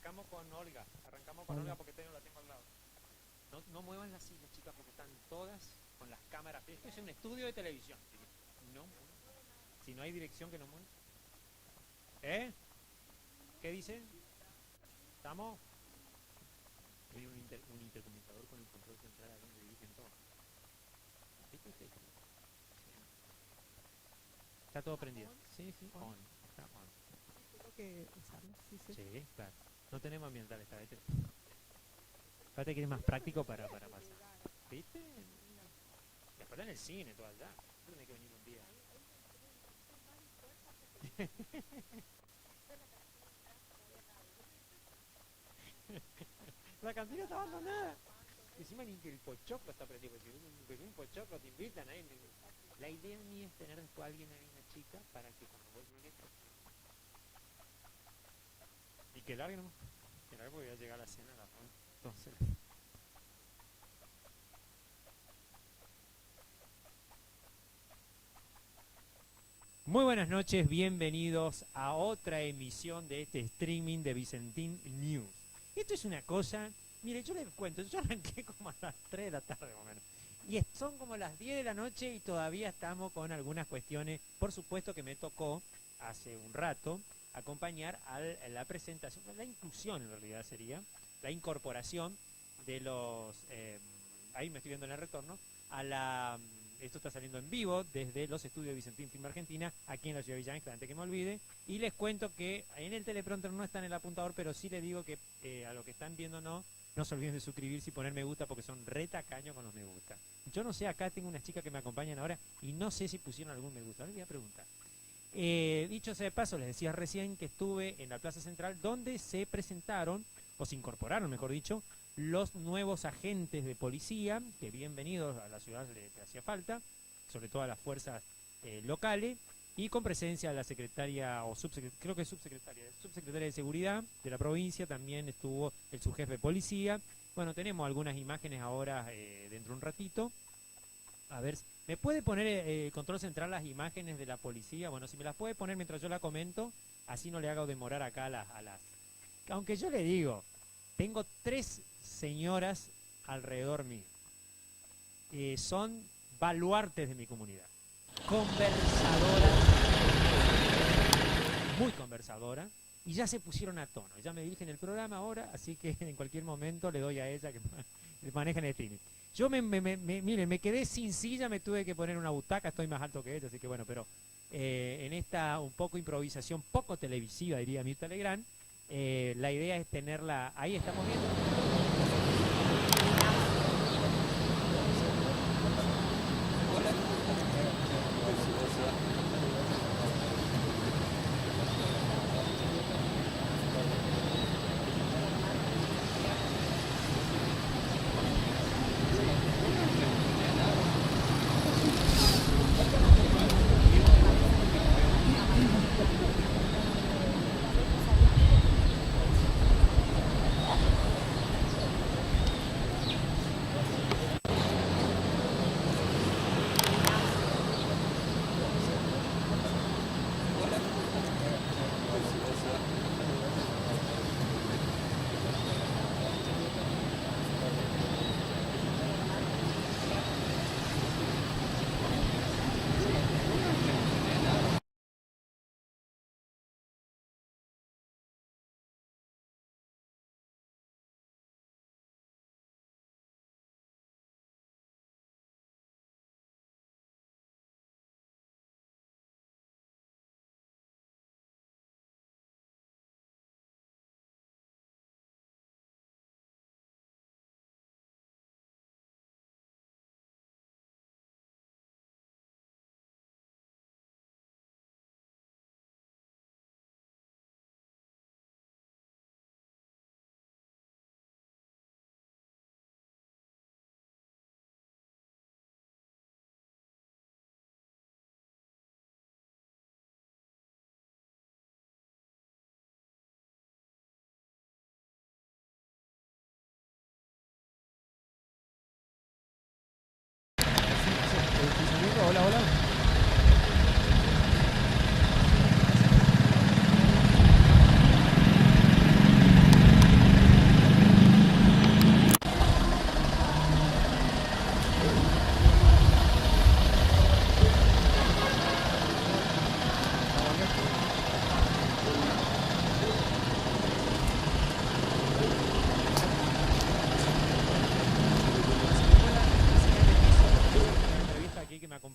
arrancamos con Olga. Arrancamos con Olga porque la tengo al lado. No muevan las sillas, chicas, porque están todas con las cámaras. Esto es un estudio de televisión. No, si no hay dirección, que no muevan. ¿Qué dicen? ¿Estamos? Hay un intercomunicador con el control central ahí donde dirigen todo. ¿Viste usted? Sí. ¿Está todo prendido? Sí, on. Está on. Tengo que usarlo, sí. Sí, claro. No tenemos ambiental esta vez. Fíjate que es más práctico para pasar. ¿Viste? Después en el cine, todo allá. Tiene que venir un día. La cantina está abandonada. Encima ni que el pochoclo está prendido. Si un pochoclo te invitan ahí. La idea mía es tener después a alguien ahí, una chica, para que cuando vos llegues. Y que largue nomás. Que largue porque voy a llegar a la cena a la hora. Entonces. Muy buenas noches, bienvenidos a otra emisión de este streaming de Vicentín News. Esto es una cosa, mire, yo les cuento, yo arranqué como a las 3 de la tarde más o menos. Y son como las 10 de la noche y todavía estamos con algunas cuestiones. Por supuesto que me tocó hace un rato acompañar a la presentación, la inclusión en realidad sería, la incorporación de los, ahí me estoy viendo en el retorno, a la... Esto está saliendo en vivo desde los estudios de Vicentín Film Argentina, aquí en la ciudad de Villa Ángel, antes que me olvide. Y les cuento que en el teleprompter no está en el apuntador, pero sí les digo que a los que están viendo no se olviden de suscribirse y poner me gusta porque son re tacaños con los me gusta. Yo no sé, acá tengo unas chicas que me acompañan ahora y no sé si pusieron algún me gusta. Ahora les voy a preguntar. Dicho sea de paso, les decía recién que estuve en la Plaza Central donde se presentaron, o se incorporaron, mejor dicho, los nuevos agentes de policía, que bienvenidos a la ciudad le hacía falta, sobre todo a las fuerzas locales, y con presencia de la secretaria, o creo que es subsecretaria de Seguridad de la provincia, también estuvo el subjefe de policía. Bueno, tenemos algunas imágenes ahora dentro de un ratito. A ver, ¿me puede poner control central las imágenes de la policía? Bueno, si me las puede poner mientras yo la comento, así no le hago demorar acá a las... Aunque yo le digo, tengo 3 señoras alrededor mío. Son baluartes de mi comunidad. Conversadoras, muy conversadoras, y ya se pusieron a tono. Ya me dirigen el programa ahora, así que en cualquier momento le doy a ella que maneja el streaming. Yo miren, me quedé sin silla, me tuve que poner una butaca, estoy más alto que ella, así que bueno, pero en esta un poco improvisación, poco televisiva, diría Mirta Legrand, la idea es tenerla, ahí estamos viendo.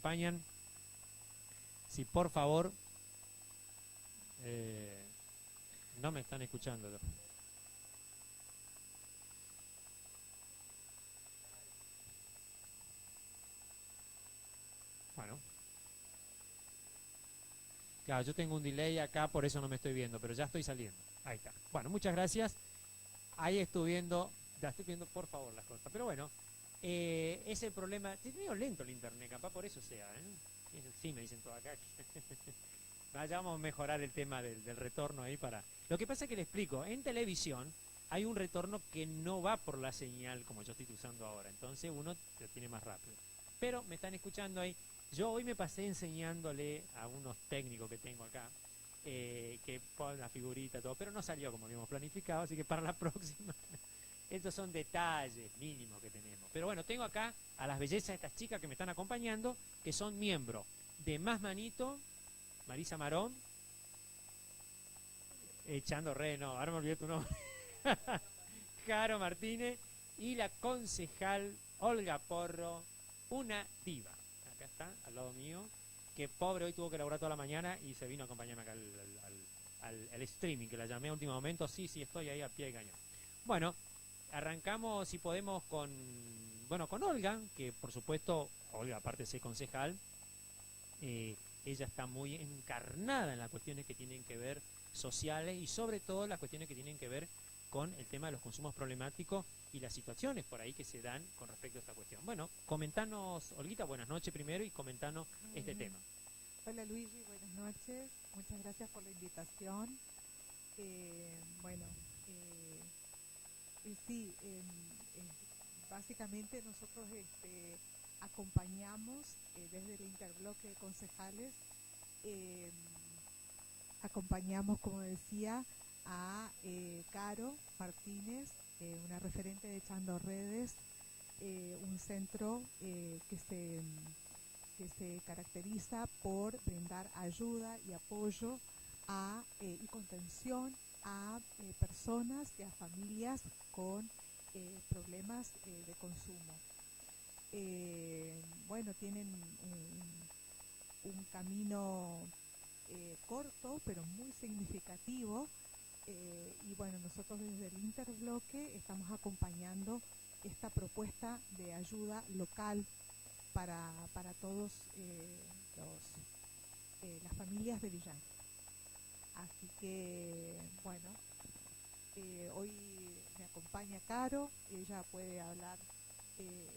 acompañan, si por favor no me están escuchando. Bueno, claro, yo tengo un delay acá, por eso no me estoy viendo, pero ya estoy saliendo. Ahí está. Bueno, muchas gracias. Ahí estoy viendo, ya estoy viendo por favor las cosas. Pero bueno, es el problema. Es medio lento el internet, capaz por eso sea, ¿eh? Sí, me dicen todo acá. Vayamos a mejorar el tema del retorno ahí para... Lo que pasa es que le explico, en televisión hay un retorno que no va por la señal como yo estoy usando ahora, entonces uno lo tiene más rápido. Pero me están escuchando ahí. Yo hoy me pasé enseñándole a unos técnicos que tengo acá, que ponen la figurita, todo, pero no salió como habíamos planificado, así que para la próxima, estos son detalles mínimos que tenemos. Pero bueno, tengo acá a las bellezas de estas chicas que me están acompañando, que son miembros de Más Manito, Marisa Marón, echando re, no, ahora me olvidé tu nombre, Caro Martínez, y la concejal Olga Porro, una diva. Acá está, al lado mío, que pobre hoy tuvo que laburar toda la mañana y se vino a acompañarme acá al streaming, que la llamé a último momento. Sí, estoy ahí a pie de cañón. Bueno, arrancamos, si podemos, con Olga, que por supuesto, Olga, aparte de ser concejal, ella está muy encarnada en las cuestiones que tienen que ver sociales y sobre todo las cuestiones que tienen que ver con el tema de los consumos problemáticos y las situaciones por ahí que se dan con respecto a esta cuestión. Bueno, comentanos, Olguita, buenas noches primero y comentanos este tema. Hola Luigi, buenas noches. Muchas gracias por la invitación. Bueno, sí, básicamente nosotros acompañamos desde el interbloque de concejales, eh, acompañamos, como decía, a Caro Martínez, una referente de Echando Redes, un centro que se caracteriza por brindar ayuda y apoyo y contención a personas y a familias con problemas de consumo. Bueno, tienen un camino corto pero muy significativo, y bueno, nosotros desde el interbloque estamos acompañando esta propuesta de ayuda local para todos las familias de Villán. Así que bueno, hoy me acompaña Caro, ella puede hablar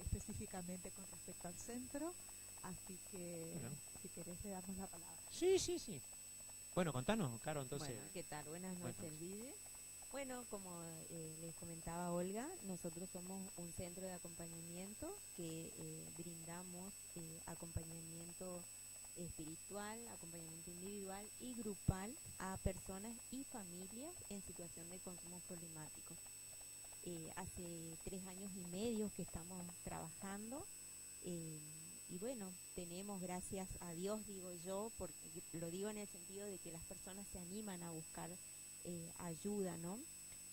específicamente con respecto al centro, así que Bueno. Si querés le damos la palabra. Sí. Bueno, contanos, Caro, entonces. Bueno, ¿qué tal? Buenas noches, Luigi. Bueno, como les comentaba Olga, nosotros somos un centro de acompañamiento que brindamos acompañamiento espiritual, acompañamiento individual y grupal a personas y familias en situación de consumo problemático. Hace 3 años y medio que estamos trabajando, y bueno, tenemos, gracias a Dios, digo yo, porque lo digo en el sentido de que las personas se animan a buscar ayuda, ¿no?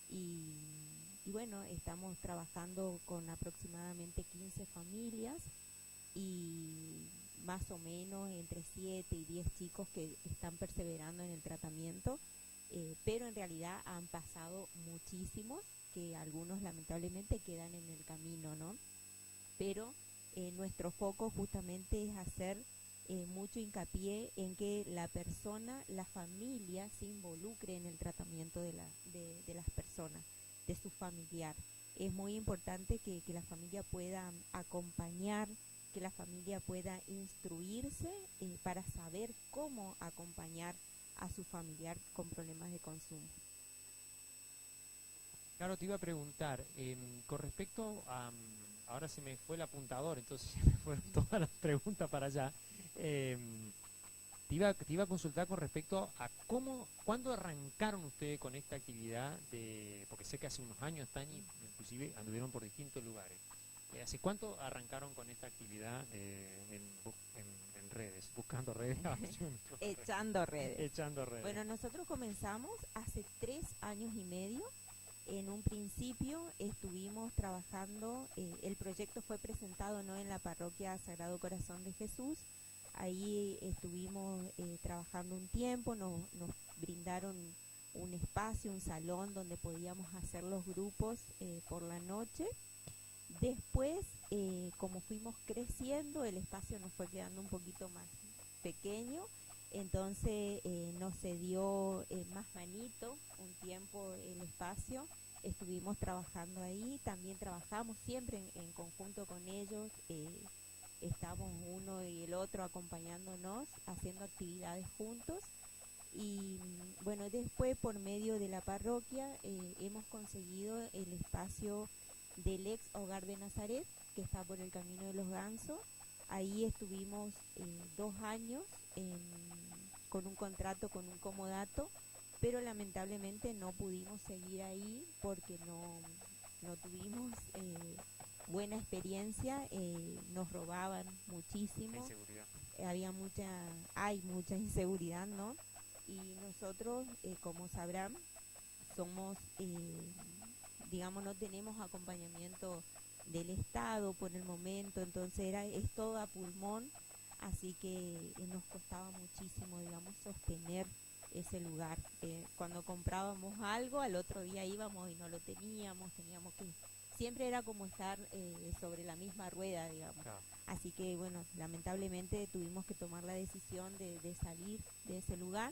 Y bueno, estamos trabajando con aproximadamente 15 familias y más o menos entre 7 y 10 chicos que están perseverando en el tratamiento, pero en realidad han pasado muchísimos, que algunos lamentablemente quedan en el camino, ¿no? Pero nuestro foco justamente es hacer mucho hincapié en que la persona, la familia, se involucre en el tratamiento de las personas, de su familiar. Es muy importante que la familia pueda acompañar, que la familia pueda instruirse para saber cómo acompañar a su familiar con problemas de consumo. Claro, te iba a preguntar, con respecto a... ahora se me fue el apuntador, entonces se me fueron todas las preguntas para allá. Te iba a consultar con respecto a cuándo arrancaron ustedes con esta actividad, porque sé que hace unos años están y inclusive anduvieron por distintos lugares. ¿Hace cuánto arrancaron con esta actividad en redes, buscando redes? Echando redes. Echando redes. Bueno, nosotros comenzamos hace 3 años y medio. En un principio estuvimos trabajando, el proyecto fue presentado no en la parroquia Sagrado Corazón de Jesús, Ahí estuvimos trabajando un tiempo, nos brindaron un espacio, un salón donde podíamos hacer los grupos por la noche. Después, como fuimos creciendo, el espacio nos fue quedando un poquito más pequeño, entonces nos cedió más manito un tiempo el espacio. Estuvimos trabajando ahí, también trabajamos siempre en conjunto con ellos, estamos uno y el otro acompañándonos, haciendo actividades juntos. Y bueno, después por medio de la parroquia hemos conseguido el espacio del ex Hogar de Nazaret, que está por el Camino de los Gansos. Ahí estuvimos 2 años con un contrato, con un comodato, pero lamentablemente no pudimos seguir ahí porque no tuvimos buena experiencia, nos robaban muchísimo, Inseguridad. hay mucha inseguridad, ¿no? Y nosotros, como sabrán, somos, digamos, no tenemos acompañamiento del Estado por el momento, entonces es todo a pulmón, así que nos costaba muchísimo, digamos, sostener ese lugar. Cuando comprábamos algo, al otro día íbamos y no lo teníamos que... Siempre era como estar sobre la misma rueda, digamos. Claro. Así que, bueno, lamentablemente tuvimos que tomar la decisión de salir de ese lugar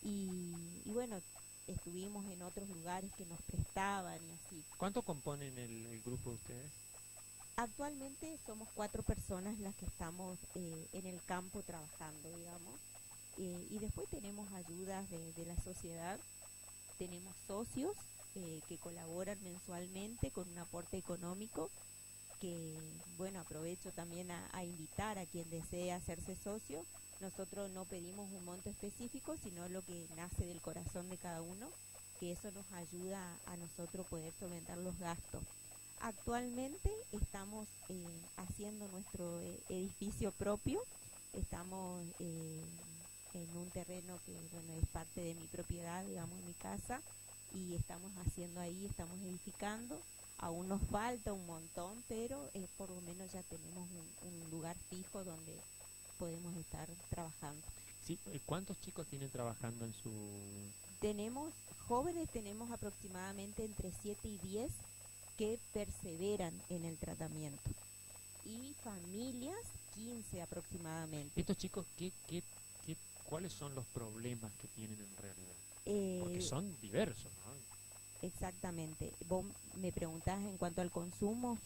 y bueno, estuvimos en otros lugares que nos prestaban y así. ¿Cuánto componen el grupo de ustedes? Actualmente somos 4 personas las que estamos en el campo trabajando, digamos, y después tenemos ayudas de la sociedad, tenemos socios que colaboran mensualmente con un aporte económico, que bueno, aprovecho también a invitar a quien desee hacerse socio. Nosotros no pedimos un monto específico, sino lo que nace del corazón de cada uno, que eso nos ayuda a nosotros poder solventar los gastos. Actualmente estamos haciendo nuestro edificio propio, estamos en un terreno que bueno, es parte de mi propiedad, digamos, mi casa, y estamos haciendo ahí, estamos edificando. Aún nos falta un montón, pero por lo menos ya tenemos un lugar fijo donde podemos estar trabajando. Sí, ¿cuántos chicos tienen trabajando en su...? Tenemos jóvenes, tenemos aproximadamente entre 7 y 10 que perseveran en el tratamiento, y familias 15 aproximadamente. Estos chicos, ¿cuáles son los problemas que tienen en realidad? Porque son diversos, ¿no? Exactamente. Vos me preguntás en cuanto al consumo.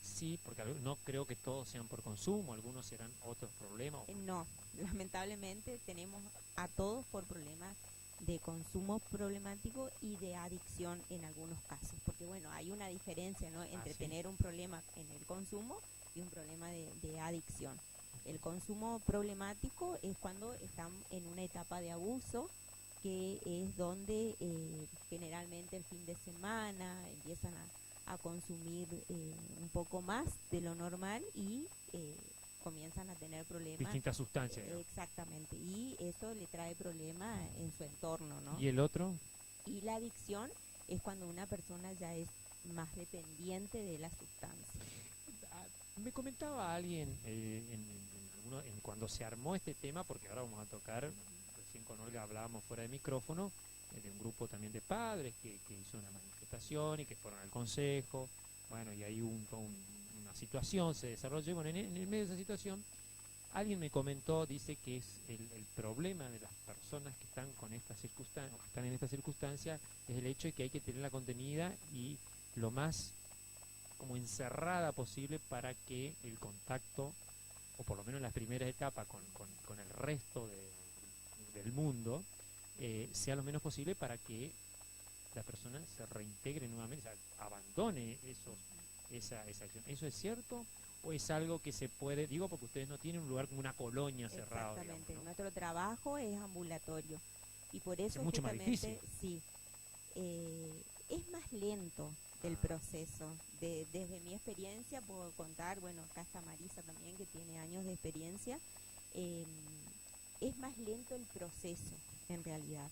Sí, porque no creo que todos sean por consumo, algunos serán otros problemas. No, lamentablemente tenemos a todos por problemas de consumo problemático y de adicción en algunos casos, porque bueno, hay una diferencia, ¿no?, entre sí. tener un problema en el consumo y un problema de adicción. El consumo problemático es cuando están en una etapa de abuso, que es donde generalmente el fin de semana empiezan a consumir un poco más de lo normal y comienzan a tener problemas. Distintas sustancias. Exactamente, y eso le trae problemas en su entorno, ¿no? ¿Y el otro? Y la adicción es cuando una persona ya es más dependiente de la sustancia. Me comentaba alguien cuando se armó este tema, porque ahora vamos a tocar, recién con Olga hablábamos fuera de micrófono, de un grupo también de padres que hizo una manifestación y que fueron al consejo, bueno, y ahí una situación se desarrolló, bueno, en el medio de esa situación, alguien me comentó, dice que es el problema de las personas que están con estas circunstancias, o que están en esta circunstancia, es el hecho de que hay que tenerla contenida y lo más como encerrada posible para que el contacto, o por lo menos en las primeras etapas con el resto del mundo, sea lo menos posible para que la persona se reintegre nuevamente, o sea, abandone esa acción. ¿Eso es cierto? ¿O es algo que se puede, digo porque ustedes no tienen un lugar como una colonia cerrado? Exactamente, digamos, ¿no? Nuestro trabajo es ambulatorio y por eso es mucho más difícil. sí, es más lento el proceso. Desde mi experiencia puedo contar, bueno, acá está Marisa también, que tiene años de experiencia, es más lento el proceso en realidad,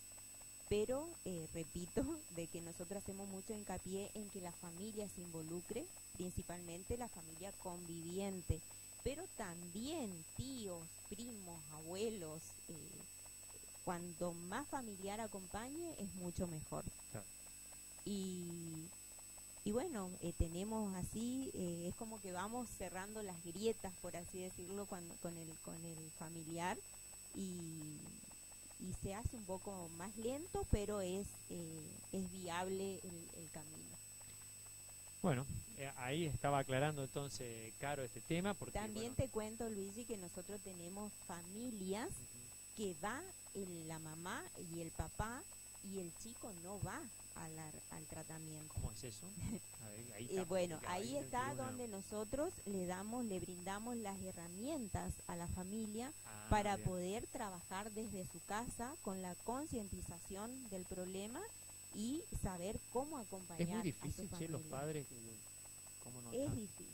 pero repito, de que nosotros hacemos mucho hincapié en que la familia se involucre, principalmente la familia conviviente, pero también tíos, primos, abuelos. Cuando más familiar acompañe es mucho mejor. Claro. Y, y bueno, tenemos así, es como que vamos cerrando las grietas, por así decirlo, con el familiar, y, y se hace un poco más lento, pero es viable el camino. Bueno, ahí estaba aclarando entonces, Caro, este tema, porque También bueno, te cuento, Luigi, que nosotros tenemos familias que va la mamá y el papá y el chico no va al tratamiento. ¿cómo es eso? Ahí está Bueno, complicado, ahí está tiene una- donde nosotros le brindamos las herramientas a la familia Ah, para bien. poder trabajar desde su casa con la concientización del problema y saber cómo acompañar Es muy a su difícil, che, los familia. padres, ¿cómo no? Es difícil.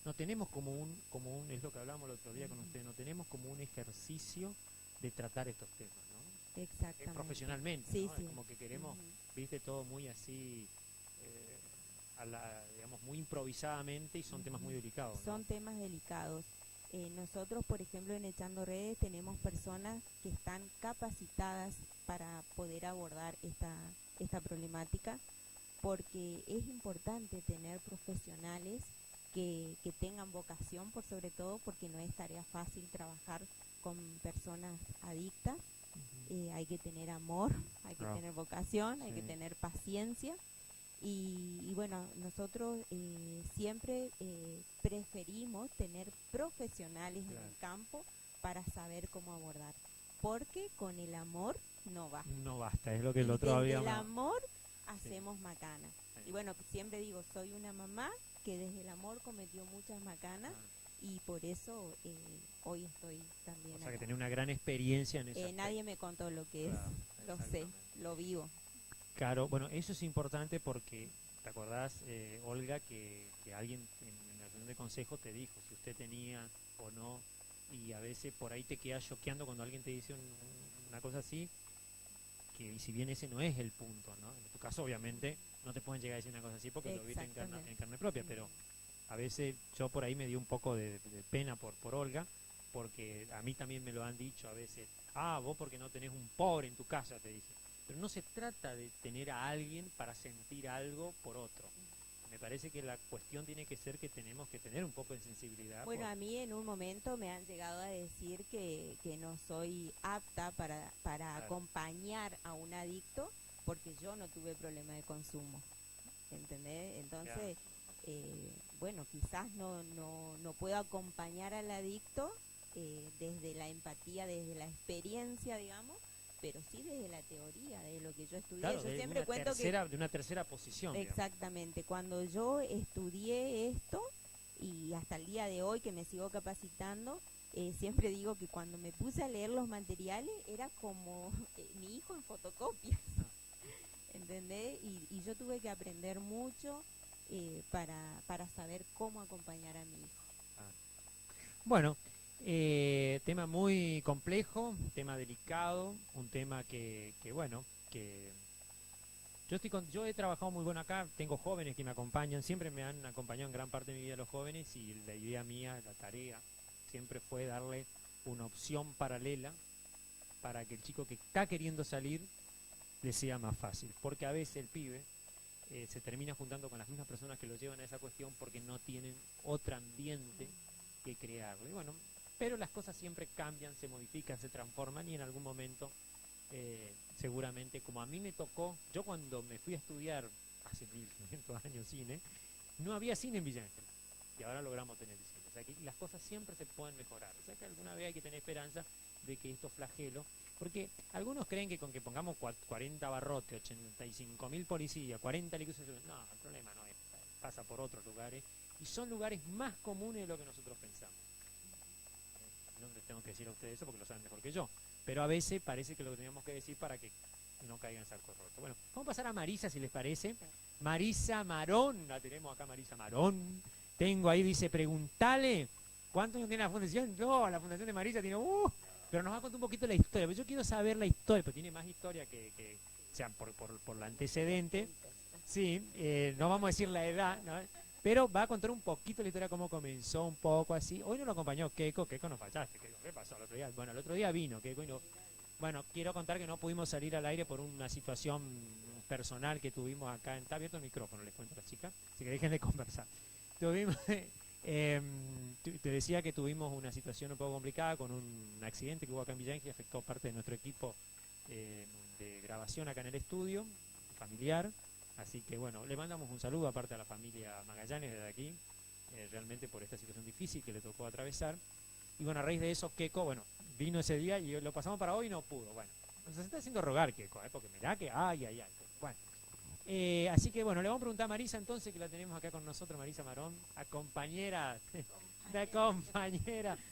No tenemos es lo que hablamos el otro día con usted, no tenemos como un ejercicio de tratar estos temas, ¿no? Exactamente. Profesionalmente, Sí, ¿no? sí. Es como que queremos, Ujú. viste, todo muy así, digamos, muy improvisadamente, y son temas muy delicados, ¿no? Son temas delicados. Nosotros, por ejemplo, en Echando Redes tenemos personas que están capacitadas para poder abordar esta problemática, porque es importante tener profesionales que tengan vocación, por sobre todo, porque no es tarea fácil trabajar con personas adictas. Hay que tener amor, hay que Claro. tener vocación, hay que Sí. tener paciencia. Y bueno, nosotros siempre preferimos tener profesionales en Claro. el campo para saber cómo abordar, porque con el amor no va. No basta, es lo que el Y otro desde había. el amor hacemos macana. Sí. Y bueno, siempre digo, soy una mamá que desde el amor cometió muchas macanas, y por eso hoy estoy también O sea, que acá. tenés una gran experiencia en eso. Nadie me contó lo que es, Claro, lo sé, exactamente. lo vivo. Claro, bueno, eso es importante porque, ¿te acordás, Olga, que alguien en la reunión de consejo te dijo si usted tenía o no? Y a veces por ahí te queda choqueando cuando alguien te dice una cosa así, que y si bien ese no es el punto, ¿no? En tu caso, obviamente, no te pueden llegar a decir una cosa así porque lo viste en carne propia, pero a veces yo por ahí me dio un poco de pena por Olga, porque a mí también me lo han dicho a veces, vos porque no tenés un pobre en tu casa, te dicen. Pero no se trata de tener a alguien para sentir algo por otro. Me parece que la cuestión tiene que ser que tenemos que tener un poco de sensibilidad. Bueno, a mí en un momento me han llegado a decir que no soy apta para Claro. acompañar a un adicto porque yo no tuve problema de consumo. ¿Entendés? Entonces, bueno, quizás no puedo acompañar al adicto desde la empatía, desde la experiencia, digamos, pero sí desde la teoría, de lo que yo estudié. Claro, Yo de siempre una cuento de una tercera posición. digamos. exactamente, cuando yo estudié esto y hasta el día de hoy que me sigo capacitando, siempre digo que cuando me puse a leer los materiales era como mi hijo en fotocopias, ¿entendés? Y yo tuve que aprender mucho para saber cómo acompañar a mi hijo. Bueno, tema muy complejo, tema delicado, un tema que bueno, que yo he trabajado muy bueno acá, tengo jóvenes que me acompañan, siempre me han acompañado en gran parte de mi vida los jóvenes, y la idea mía, la tarea, siempre fue darle una opción paralela para que el chico que está queriendo salir le sea más fácil, porque a veces el pibe se termina juntando con las mismas personas que lo llevan a esa cuestión porque no tienen otro ambiente que crearlo. Y bueno, pero las cosas siempre cambian, se modifican, se transforman, y en algún momento seguramente, como a mí me tocó, yo cuando me fui a estudiar hace 1500 años cine, no había cine en Villa Ángel, y ahora logramos tener cine. O sea que las cosas siempre se pueden mejorar. O sea que alguna vez hay que tener esperanza de que estos flagelos, porque algunos creen que con que pongamos 40 barrotes, 85.000 policías, 40 licusos, no, el problema no es, pasa por otros lugares, y son lugares más comunes de lo que nosotros pensamos. No les tengo que decir a ustedes eso porque lo saben mejor que yo, pero a veces parece que lo tenemos que decir para que no caigan sacos rotos. Bueno, vamos a pasar a Marisa, si les parece. Marisa Marón, la tenemos acá, Marisa Marón. Tengo ahí, dice, preguntale, ¿cuántos años tiene la fundación? No, la fundación de Marisa tiene, pero nos va a contar un poquito la historia, pero yo quiero saber la historia, pero tiene más historia que o sea, por la antecedente. Sí, no vamos a decir la edad, ¿no? Pero va a contar un poquito la historia, cómo comenzó, un poco así. Hoy no lo acompañó Keiko, Keiko no fallaste, Keiko, ¿qué pasó el otro día? Bueno, el otro día vino Keiko y no... Bueno, quiero contar que no pudimos salir al aire por una situación personal que tuvimos acá. Está abierto el micrófono, les cuento a las chicas, así que dejen de conversar. Tuvimos, te decía que tuvimos una situación un poco complicada con un accidente que hubo acá en Villa Ángel que afectó parte de nuestro equipo de grabación acá en el estudio, familiar. Así que bueno, le mandamos un saludo aparte a la familia Magallanes desde aquí, realmente por esta situación difícil que le tocó atravesar. Y bueno, a raíz de eso, Keiko, bueno, vino ese día y lo pasamos para hoy y no pudo. Bueno, se está haciendo rogar Keiko, porque mirá que, ay. Bueno, así que bueno, le vamos a preguntar a Marisa entonces, que la tenemos acá con nosotros, Marisa Marón, a compañera,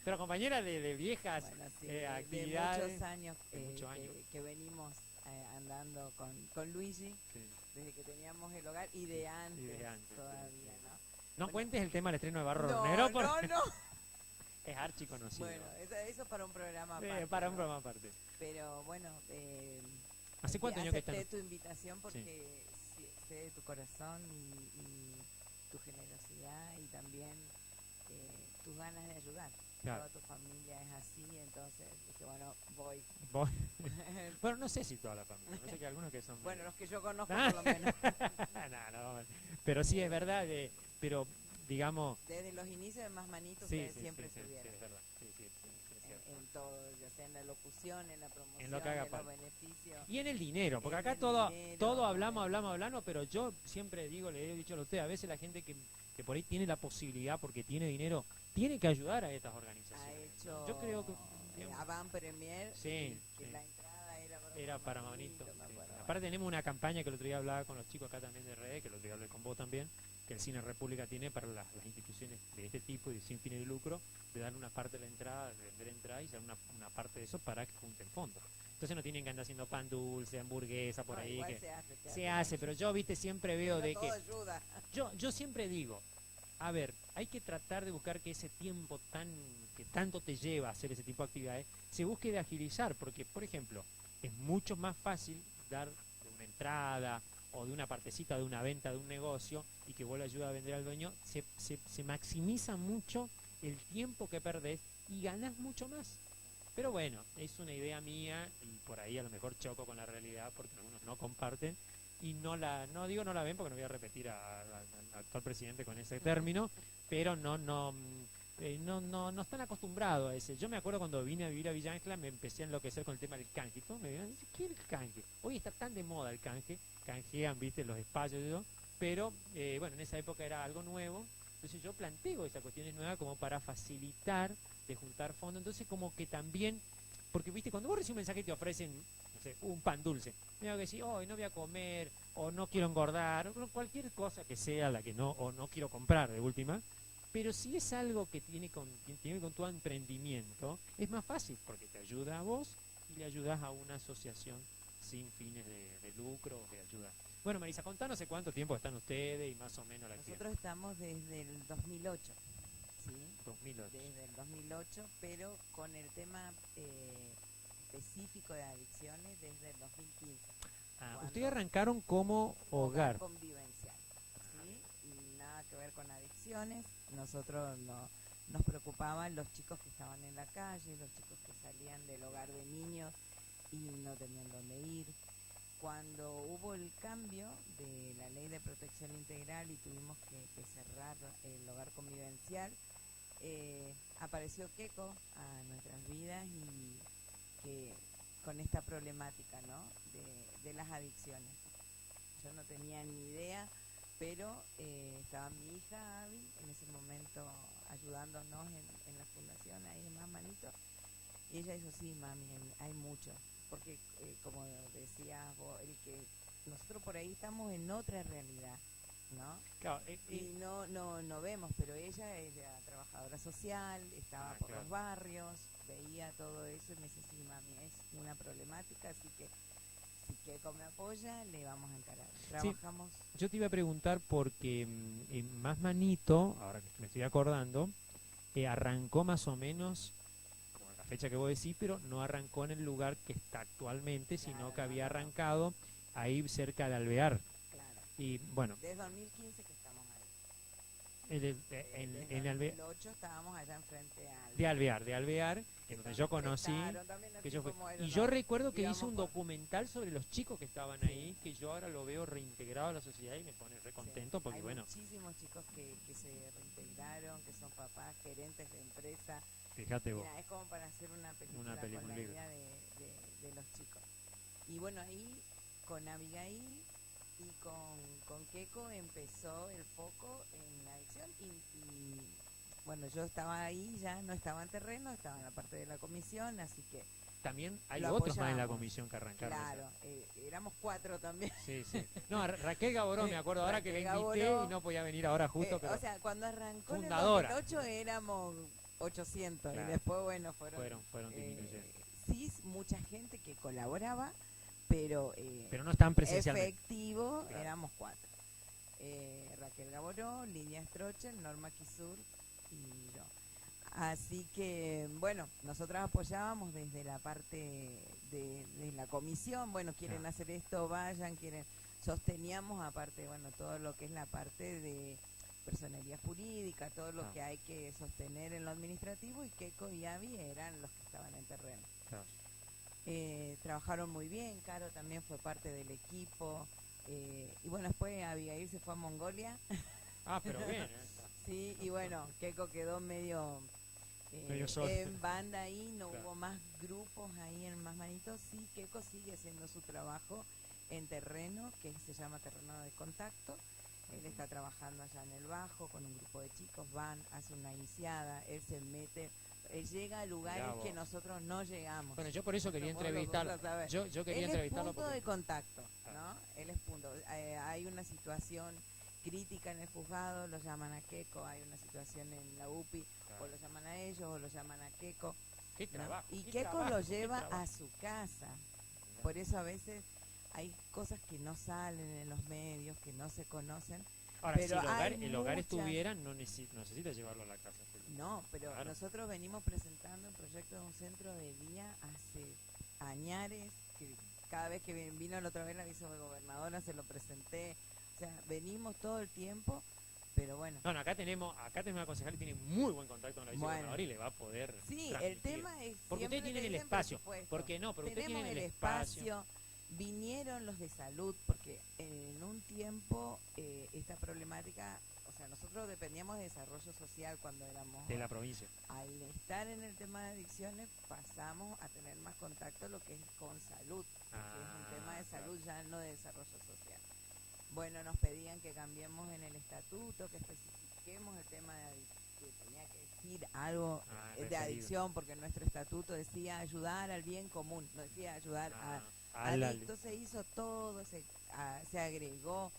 pero compañera de viejas bueno, sí, actividades. de muchos años, de muchos años. que venimos andando con Luigi, Sí. desde que teníamos el hogar y de antes, todavía, sí. ¿no? No Bueno, cuentes el tema del estreno de Barro no, Hornero, porque no. es archi conocido. Bueno, eso para un programa aparte. Para un ¿no? programa aparte. Pero bueno, ¿Hace cuántos años que están? acepté tu invitación porque sé de tu corazón y tu generosidad y también tus ganas de ayudar. Claro. Toda tu familia es así, entonces dije, bueno, voy. ¿Vos? Bueno, no sé si toda la familia, no sé que algunos que son... Bueno, los que yo conozco por lo menos. no, pero sí es verdad, pero digamos... Desde los inicios de Más Manitos Sí, ustedes sí, siempre sí, sí, estuvieron. sí, es verdad, sí, es cierto. En todo, ya sea en la locución, en la promoción, En lo que haga en los falta. beneficios. Y en el dinero, porque En acá el todo dinero, hablamos, pero yo siempre digo, le he dicho a usted, a veces la gente que por ahí tiene la posibilidad, porque tiene dinero, tiene que ayudar a estas Ha organizaciones. hecho Yo creo que... Avant Premier, Sí, que sí. la entrada Era para Mamanito, Mamanito. me Sí. acuerdo. Aparte tenemos una campaña que el otro día hablaba con los chicos acá también de RE, que el otro día hablé con vos también, que el Cine República tiene para las instituciones de este tipo y sin fines de lucro, de darle una parte de la entrada, de vender entrada y dar una parte de eso para que junten fondos. Entonces no tienen que andar haciendo pan dulce, hamburguesa por No, ahí. igual Que se hace, pero yo, viste, siempre veo de todo que... ayuda. Yo siempre digo, a ver, hay que tratar de buscar que ese tiempo que tanto te lleva a hacer ese tipo de actividades, se busque de agilizar, porque, por ejemplo, es mucho más fácil dar de una entrada o de una partecita de una venta de un negocio y que vos le ayudas a vender al dueño, se maximiza mucho el tiempo que perdés y ganás mucho más. Pero bueno, es una idea mía y por ahí a lo mejor choco con la realidad porque algunos no comparten y no la ven porque no voy a repetir al actual presidente con ese término, pero no están acostumbrados a ese. Yo me acuerdo cuando vine a vivir a Villa Ángela me empecé a enloquecer con el tema del canje. Y todos me decían, ¿qué es el canje? Hoy está tan de moda el canje, canjean, viste, los espacios y todo, pero bueno, en esa época era algo nuevo, entonces yo planteo esa cuestión nueva como para facilitar de juntar fondos, entonces como que también, porque viste, cuando vos recibes un mensaje y te ofrecen, no sé, un pan dulce, me que decir, hoy no voy a comer, o no quiero engordar, o cualquier cosa que sea la que no, o no quiero comprar de última, pero si es algo que tiene con tu emprendimiento, es más fácil, porque te ayuda a vos y le ayudas a una asociación sin fines de lucro o de ayuda. Bueno, Marisa, contanos hace cuánto tiempo están ustedes y más o menos la actividad. Nosotros estamos desde el 2008, ¿sí? 2008. Desde el 2008, pero con el tema específico de adicciones desde el 2015. cuando Ustedes arrancaron como hogar. Convivencial, ¿sí? Nada que ver con adicciones. Nosotros nos preocupaban los chicos que estaban en la calle, los chicos que salían del hogar de niños y no tenían dónde ir. Cuando hubo el cambio de la ley de protección integral y tuvimos que cerrar el hogar convivencial, apareció Keiko a nuestras vidas y que con esta problemática, ¿no? de las adicciones. Yo no tenía ni idea, pero estaba mi hija Abby en ese momento ayudándonos en la fundación ahí en Más Manitos, y ella dijo, sí, mami, hay mucho, porque como decías vos, nosotros por ahí estamos en otra realidad, ¿no? Claro, Y no vemos, pero ella es trabajadora social, estaba por claro. los barrios, veía todo eso y me dice, sí, mami, es una problemática, así que si Keiko me apoya, le vamos a encarar. Trabajamos... Yo te iba a preguntar porque en Más Manito, ahora que me estoy acordando, arrancó más o menos como la fecha que vos decís, pero no arrancó en el lugar que está actualmente, sino Claro, que había no. arrancado ahí cerca de Alvear. Claro. Y bueno, Desde 2015 que estamos ahí. En el 2008 estábamos allá enfrente de Alvear, que en donde yo conocí. Que yo fui. Y yo recuerdo que hice un documental sobre los chicos que estaban ahí, que yo ahora lo veo reintegrado a la sociedad y me pone re contento porque hay bueno. muchísimos chicos que se reintegraron, que son papás, gerentes de empresa. Fíjate vos. Mira, es como para hacer una película con la libro. vida de los chicos. Y bueno, ahí con Abigail y con Keiko empezó el foco en la adicción y bueno, yo estaba ahí, ya no estaba en terreno, estaba en la parte de la comisión, así que también hay lo otros más en la apoyábamos. comisión que arrancaron. Claro, éramos 4 también. Sí, sí. No, Raquel Gaboró, me acuerdo ahora que la Raquel invité Gaboró, y no podía venir ahora justo, pero o sea, cuando arrancó fundadora. en el 2008 éramos 800 Claro. y después, bueno, fueron disminuyendo. Sí, mucha gente que colaboraba, pero no están presencialmente. efectivo Claro. éramos 4. Raquel Gaboró, Lidia Strochel, Norma Kisur y yo. Así que, bueno, nosotros apoyábamos desde la parte de la comisión, bueno, quieren Claro. hacer esto, vayan, sosteníamos aparte, bueno, todo lo que es la parte de personería jurídica, todo lo que hay que sostener en lo administrativo, y Keiko y Avi eran los que estaban en terreno. Claro. Trabajaron muy bien, Caro también fue parte del equipo, y bueno, después Abigail se fue a Mongolia. Ah, pero bien. Sí, y bueno, Keiko quedó medio sola. en banda ahí, no Claro. hubo más grupos ahí en Más Manitos. Sí, Keiko sigue haciendo su trabajo en terreno, que se llama Terreno de Contacto. Él está trabajando allá en el Bajo con un grupo de chicos, hace una iniciada, él se mete, él llega a lugares que nosotros no llegamos. Bueno, yo por eso quería Vos lo entrevistarlo. vas a saber. Yo quería Él entrevistarlo es punto porque de contacto, Claro. ¿no? Él es punto. Hay una situación crítica en el juzgado, lo llaman a Keiko, hay una situación en la UPI, Claro. o lo llaman a ellos, o lo llaman a Keiko. qué ¿no? trabajo. Y qué Keiko trabajo, lo qué lleva trabajo. a su casa. Por eso a veces hay cosas que no salen en los medios, que no se conocen. Ahora, pero si el hogar, hay el hogar muchas- estuviera, no necesita llevarlo a la casa. No, pero Claro. nosotros venimos presentando el proyecto de un centro de día hace añares, que cada vez que vino la otra vez la vicegobernadora se lo presenté, o sea, venimos todo el tiempo, pero bueno. No, acá tenemos una concejal que tiene muy buen contacto con la vicegobernadora y le va a poder Sí, transmitir. el tema es Porque siempre ustedes tienen le el dicen espacio. presupuesto. Porque no, porque ustedes Tenemos tienen el el espacio. vinieron los de salud, porque en un tiempo esta problemática, o sea, nosotros dependíamos de desarrollo social cuando éramos... De la provincia. Al estar en el tema de adicciones pasamos a tener más contacto lo que es con salud, que es un tema de salud, ya no de desarrollo social. Bueno, nos pedían que cambiemos en el estatuto, que especifiquemos el tema de adicción, que tenía que decir algo de referido. adicción, porque nuestro estatuto decía ayudar al bien común, no decía ayudar a adictos. Se hizo todo, se agregó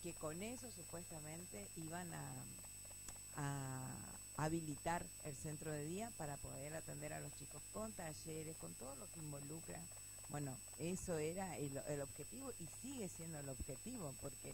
que con eso supuestamente iban a habilitar el centro de día para poder atender a los chicos con talleres, con todo lo que involucra. Bueno, eso era el objetivo y sigue siendo el objetivo, porque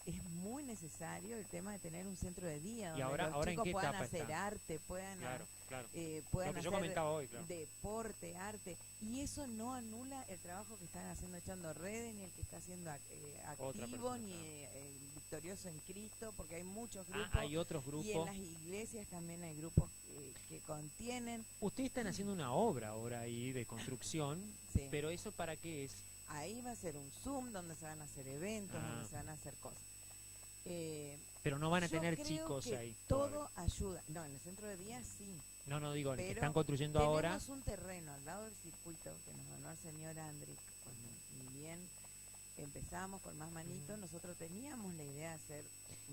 es muy necesario el tema de tener un centro de día donde ahora los ¿en chicos qué puedan etapa hacer están? arte, puedan Lo que yo comentaba hoy, claro. deporte, arte, y eso no anula el trabajo que están haciendo echando redes, ni el que está haciendo activo, persona, ni claro. el victorioso en Cristo, porque hay muchos grupos. Hay otros Y en grupos. las iglesias también hay grupos que contienen. Ustedes están haciendo una obra ahora ahí de construcción, Sí. pero ¿eso para qué es? Ahí va a ser un Zoom donde se van a hacer eventos, donde se van a hacer cosas. Pero no van a Yo tener creo chicos que ahí. todo todavía. ayuda. No, en el centro de día sí. No, digo, el que Pero están construyendo tenemos ahora. un terreno al lado del circuito que nos donó el señor Andrick. Cuando ni bien empezamos con Más Manitos, nosotros teníamos la idea de hacer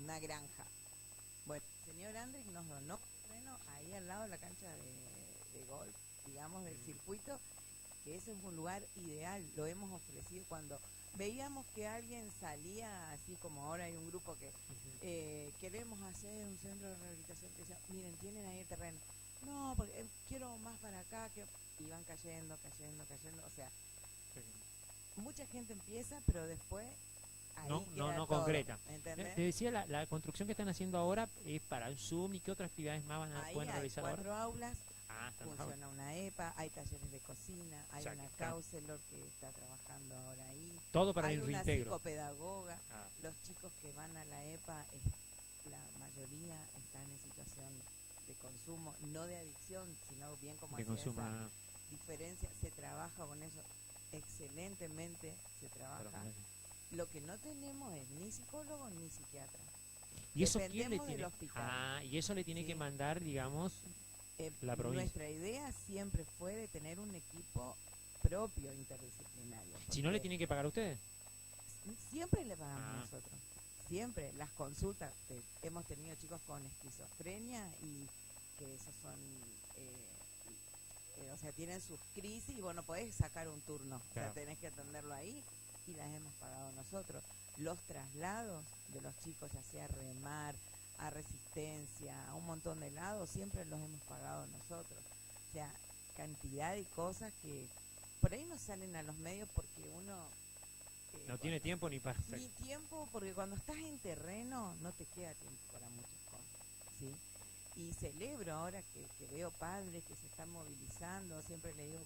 una granja. Bueno, el señor Andrick nos donó un terreno ahí al lado de la cancha de golf, digamos, del circuito, que ese es un lugar ideal. Lo hemos ofrecido cuando veíamos que alguien salía, así como ahora hay un grupo que queremos hacer un centro de rehabilitación, que decía, miren, tienen ahí el terreno. No, porque quiero más para acá, que iban cayendo, o sea, mucha gente empieza, pero después ahí No queda todo, concreta. ¿entendés? Te decía, la construcción que están haciendo ahora es para el Zoom. ¿Y qué otras actividades más Ahí pueden hay realizar ahora? 4 aulas, Están funciona una EPA, hay talleres de cocina, hay O sea, una que está- counselor que está trabajando ahora ahí, todo para hay el una reintegro. psicopedagoga. Ah, Los chicos que van a la EPA mayoría están en situación de consumo, no de adicción, sino bien como De hacía consumo. esa diferencia, se trabaja con eso excelentemente, se trabaja. Lo que no tenemos es ni psicólogo ni psiquiatra. ¿Y eso quién le Dependemos del tiene? hospital. Ah, y eso le tiene Sí. que mandar, digamos, la provincia. Nuestra idea siempre fue de tener un equipo propio interdisciplinario. Si no, le porque tienen que pagar a ustedes. siempre le pagamos Ah. nosotros. Siempre. Las consultas, hemos tenido chicos con esquizofrenia y que esos son, o sea, tienen sus crisis y vos no podés sacar un turno. Claro. O sea, tenés que atenderlo ahí y las hemos pagado nosotros. Los traslados de los chicos, ya sea a remar, a resistencia, a un montón de lados, siempre los hemos pagado nosotros. O sea, cantidad de cosas que por ahí no salen a los medios porque uno... No tiene tiempo ni para hacer. Ni tiempo, porque cuando estás en terreno no te queda tiempo para muchas cosas, ¿sí? Y celebro ahora que veo padres que se están movilizando, siempre le digo,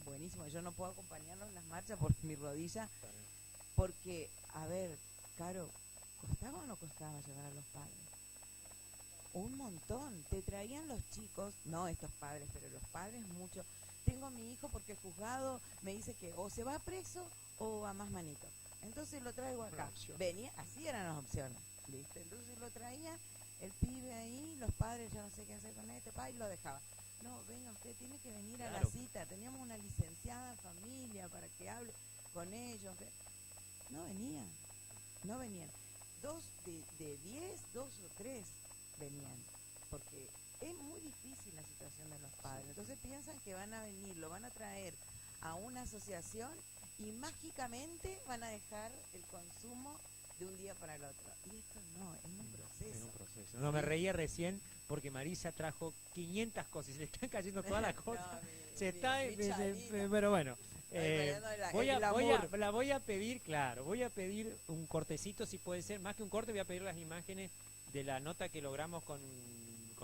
buenísimo, yo no puedo acompañarlos en las marchas por mi rodilla, porque, a ver, Caro, ¿costaba o no costaba llevar a los padres? Un montón, te traían los chicos, no estos padres, pero los padres mucho. Tengo a mi hijo porque el juzgado me dice que o se va preso o a más manito. Entonces lo traigo acá. Venía, así eran las opciones, ¿viste? Entonces lo traía, el pibe ahí, los padres ya no sé qué hacer con este, y lo dejaba. No, venga, usted tiene que venir a la cita. Teníamos una licenciada en familia para que hable con ellos. No venían, no venían. 2 de 10, 2 o 3 venían, porque es muy difícil la situación de los padres. Entonces piensan que van a venir, lo van a traer a una asociación y mágicamente van a dejar el consumo de un día para el otro. Y esto no, es un proceso. Es un proceso. No, me reía recién porque Marisa trajo 500 cosas y se le están cayendo todas las cosas. Pero bueno. La voy a pedir, claro, voy a pedir un cortecito si puede ser, más que un corte voy a pedir las imágenes de la nota que logramos con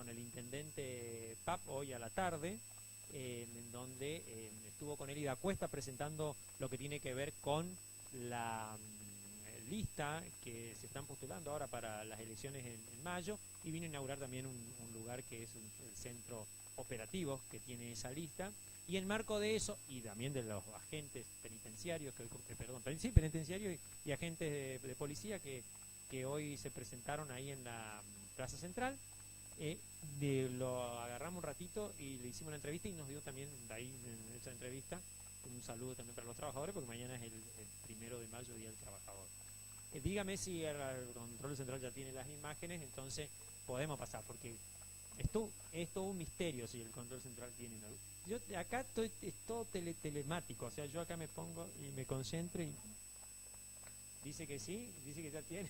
el intendente Pap hoy a la tarde, en donde estuvo con Elida Cuesta presentando lo que tiene que ver con la lista que se están postulando ahora para las elecciones en mayo, y vino a inaugurar también un lugar que es el centro operativo que tiene esa lista. Y en marco de eso, y también de los agentes penitenciarios, penitenciarios y agentes de policía que hoy se presentaron ahí en la Plaza Central, lo agarramos un ratito y le hicimos la entrevista y nos dio también de ahí en esa entrevista un saludo también para los trabajadores, porque mañana es el 1 de mayo, Día del Trabajador. Dígame si el control central ya tiene las imágenes, entonces podemos pasar, porque es todo un misterio si el control central tiene. Yo acá es todo telemático, o sea, yo acá me pongo y me concentro y dice que sí, dice que ya tiene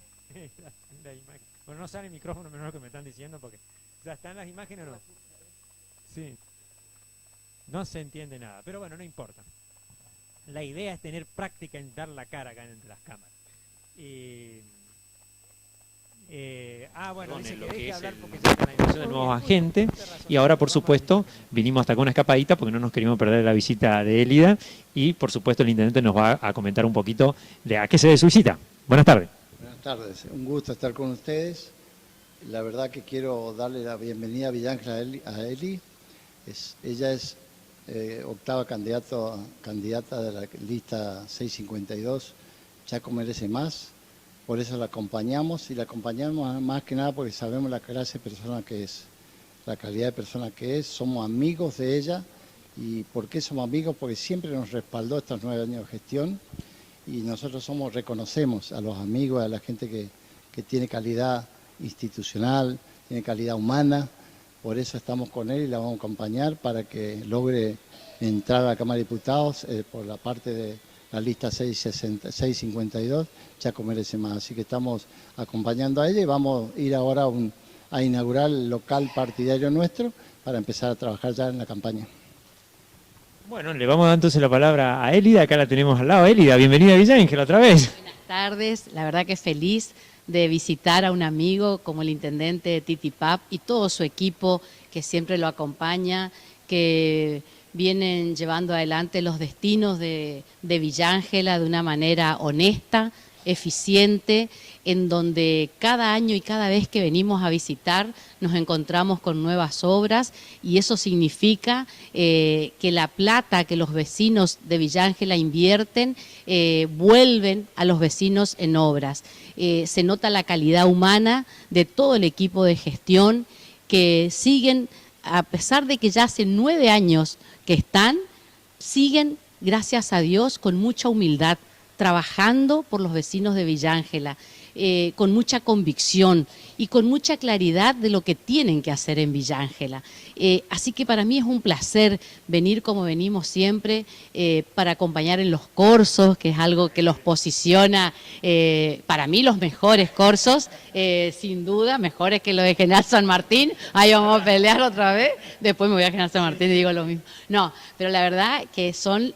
la imagen. Bueno, no sale el micrófono, menos lo que me están diciendo, porque ya están las imágenes o no. Sí, no se entiende nada, pero bueno, no importa. La idea es tener práctica en dar la cara acá entre las cámaras. Bueno, dice que deje hablar porque ya está la invitación de nuevos agentes, y ahora por supuesto vinimos hasta con una escapadita porque no nos queríamos perder la visita de Elida, y por supuesto el intendente nos va a comentar un poquito de a qué se debe su visita. Buenas tardes. Buenas tardes, un gusto estar con ustedes. La verdad que quiero darle la bienvenida a Villángela a Eli. Ella es octava candidata de la lista 652, Chaco Merece Más. Por eso la acompañamos, y la acompañamos más que nada porque sabemos la clase de persona que es, la calidad de persona que es. Somos amigos de ella. ¿Y por qué somos amigos? Porque siempre nos respaldó estos 9 años de gestión, y nosotros reconocemos a los amigos, a la gente que tiene calidad institucional, tiene calidad humana. Por eso estamos con él y la vamos a acompañar para que logre entrar a la Cámara de Diputados por la parte de la lista 652, Chaco Merece Más. Así que estamos acompañando a ella y vamos a ir ahora a inaugurar el local partidario nuestro para empezar a trabajar ya en la campaña. Bueno, le vamos a dar entonces la palabra a Elida, acá la tenemos al lado. Elida, bienvenida a Villángela otra vez. Buenas tardes, la verdad que feliz de visitar a un amigo como el intendente Titi Pap y todo su equipo que siempre lo acompaña, que vienen llevando adelante los destinos de Villángela de una manera honesta, eficiente, en donde cada año y cada vez que venimos a visitar nos encontramos con nuevas obras, y eso significa que la plata que los vecinos de Villa Ángela invierten vuelven a los vecinos en obras. Se nota la calidad humana de todo el equipo de gestión, que siguen, a pesar de que ya hace 9 años que están, siguen, gracias a Dios, con mucha humildad, trabajando por los vecinos de Villa Ángela, con mucha convicción y con mucha claridad de lo que tienen que hacer en Villa Ángela. Así que para mí es un placer venir como venimos siempre, para acompañar en los cursos, que es algo que los posiciona, para mí los mejores cursos, sin duda, mejores que los de General San Martín. Ahí vamos a pelear otra vez, después me voy a General San Martín y digo lo mismo. No, pero la verdad que son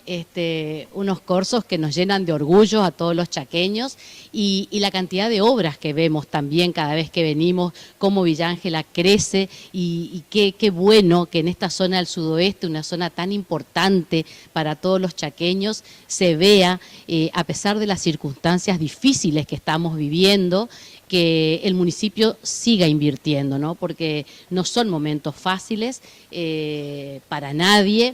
unos cursos que nos llenan de orgullo a todos los chaqueños, y la cantidad de obras que vemos también cada vez que venimos, cómo Villa Ángela crece, y qué bueno que en esta zona del sudoeste, una zona tan importante para todos los chaqueños, se vea, a pesar de las circunstancias difíciles que estamos viviendo, que el municipio siga invirtiendo, ¿no? Porque no son momentos fáciles para nadie.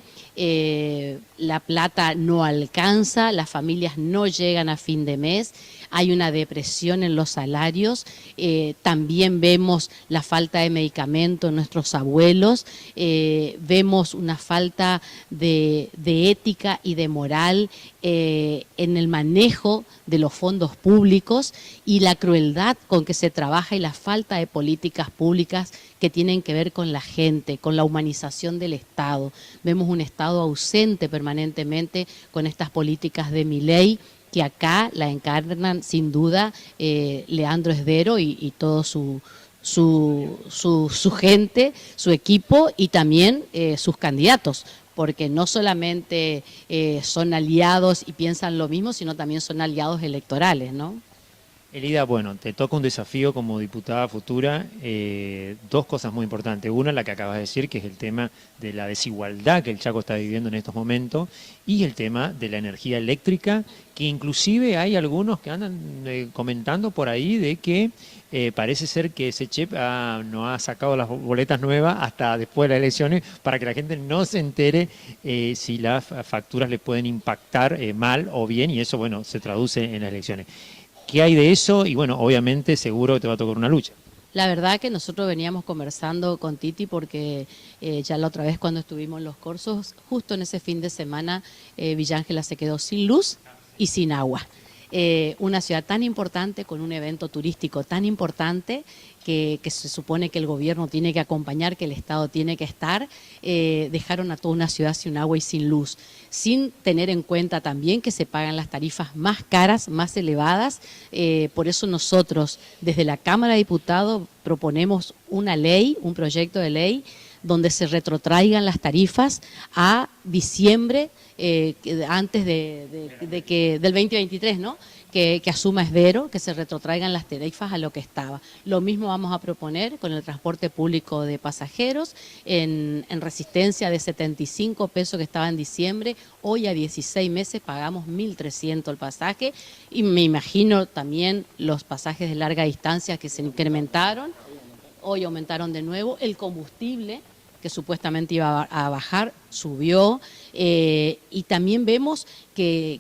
La plata no alcanza, las familias no llegan a fin de mes, hay una depresión en los salarios, también vemos la falta de medicamentos en nuestros abuelos, vemos una falta de ética y de moral en el manejo de los fondos públicos, y la crueldad con que se trabaja y la falta de políticas públicas que tienen que ver con la gente, con la humanización del Estado. Vemos un Estado ausente permanentemente con estas políticas de Milei, que acá la encarnan sin duda Leandro Esdero y todo su gente, su equipo, y también sus candidatos, porque no solamente son aliados y piensan lo mismo, sino también son aliados electorales, ¿no? Elida, bueno, te toca un desafío como diputada futura, 2 cosas muy importantes. Una, la que acabas de decir, que es el tema de la desigualdad que el Chaco está viviendo en estos momentos, y el tema de la energía eléctrica, que inclusive hay algunos que andan comentando por ahí de que parece ser que SECHEP no ha sacado las boletas nuevas hasta después de las elecciones, para que la gente no se entere si las facturas le pueden impactar mal o bien, y eso, bueno, se traduce en las elecciones. ¿Qué hay de eso? Y bueno, obviamente seguro que te va a tocar una lucha. La verdad que nosotros veníamos conversando con Titi, porque ya la otra vez cuando estuvimos en los cursos, justo en ese fin de semana, Villa Ángela se quedó sin luz y sin agua. Una ciudad tan importante, con un evento turístico tan importante, que se supone que el gobierno tiene que acompañar, que el Estado tiene que estar, dejaron a toda una ciudad sin agua y sin luz, sin tener en cuenta también que se pagan las tarifas más caras, más elevadas. Por eso nosotros desde la Cámara de Diputados proponemos una ley, un proyecto de ley, donde se retrotraigan las tarifas a diciembre, antes del 2023, ¿no? Que asuma Esdero, que se retrotraigan las tarifas a lo que estaba. Lo mismo vamos a proponer con el transporte público de pasajeros, en Resistencia de 75 pesos que estaba en diciembre, hoy a 16 meses pagamos 1.300 el pasaje, y me imagino también los pasajes de larga distancia que se incrementaron, hoy aumentaron de nuevo, el combustible, que supuestamente iba a bajar, subió, y también vemos que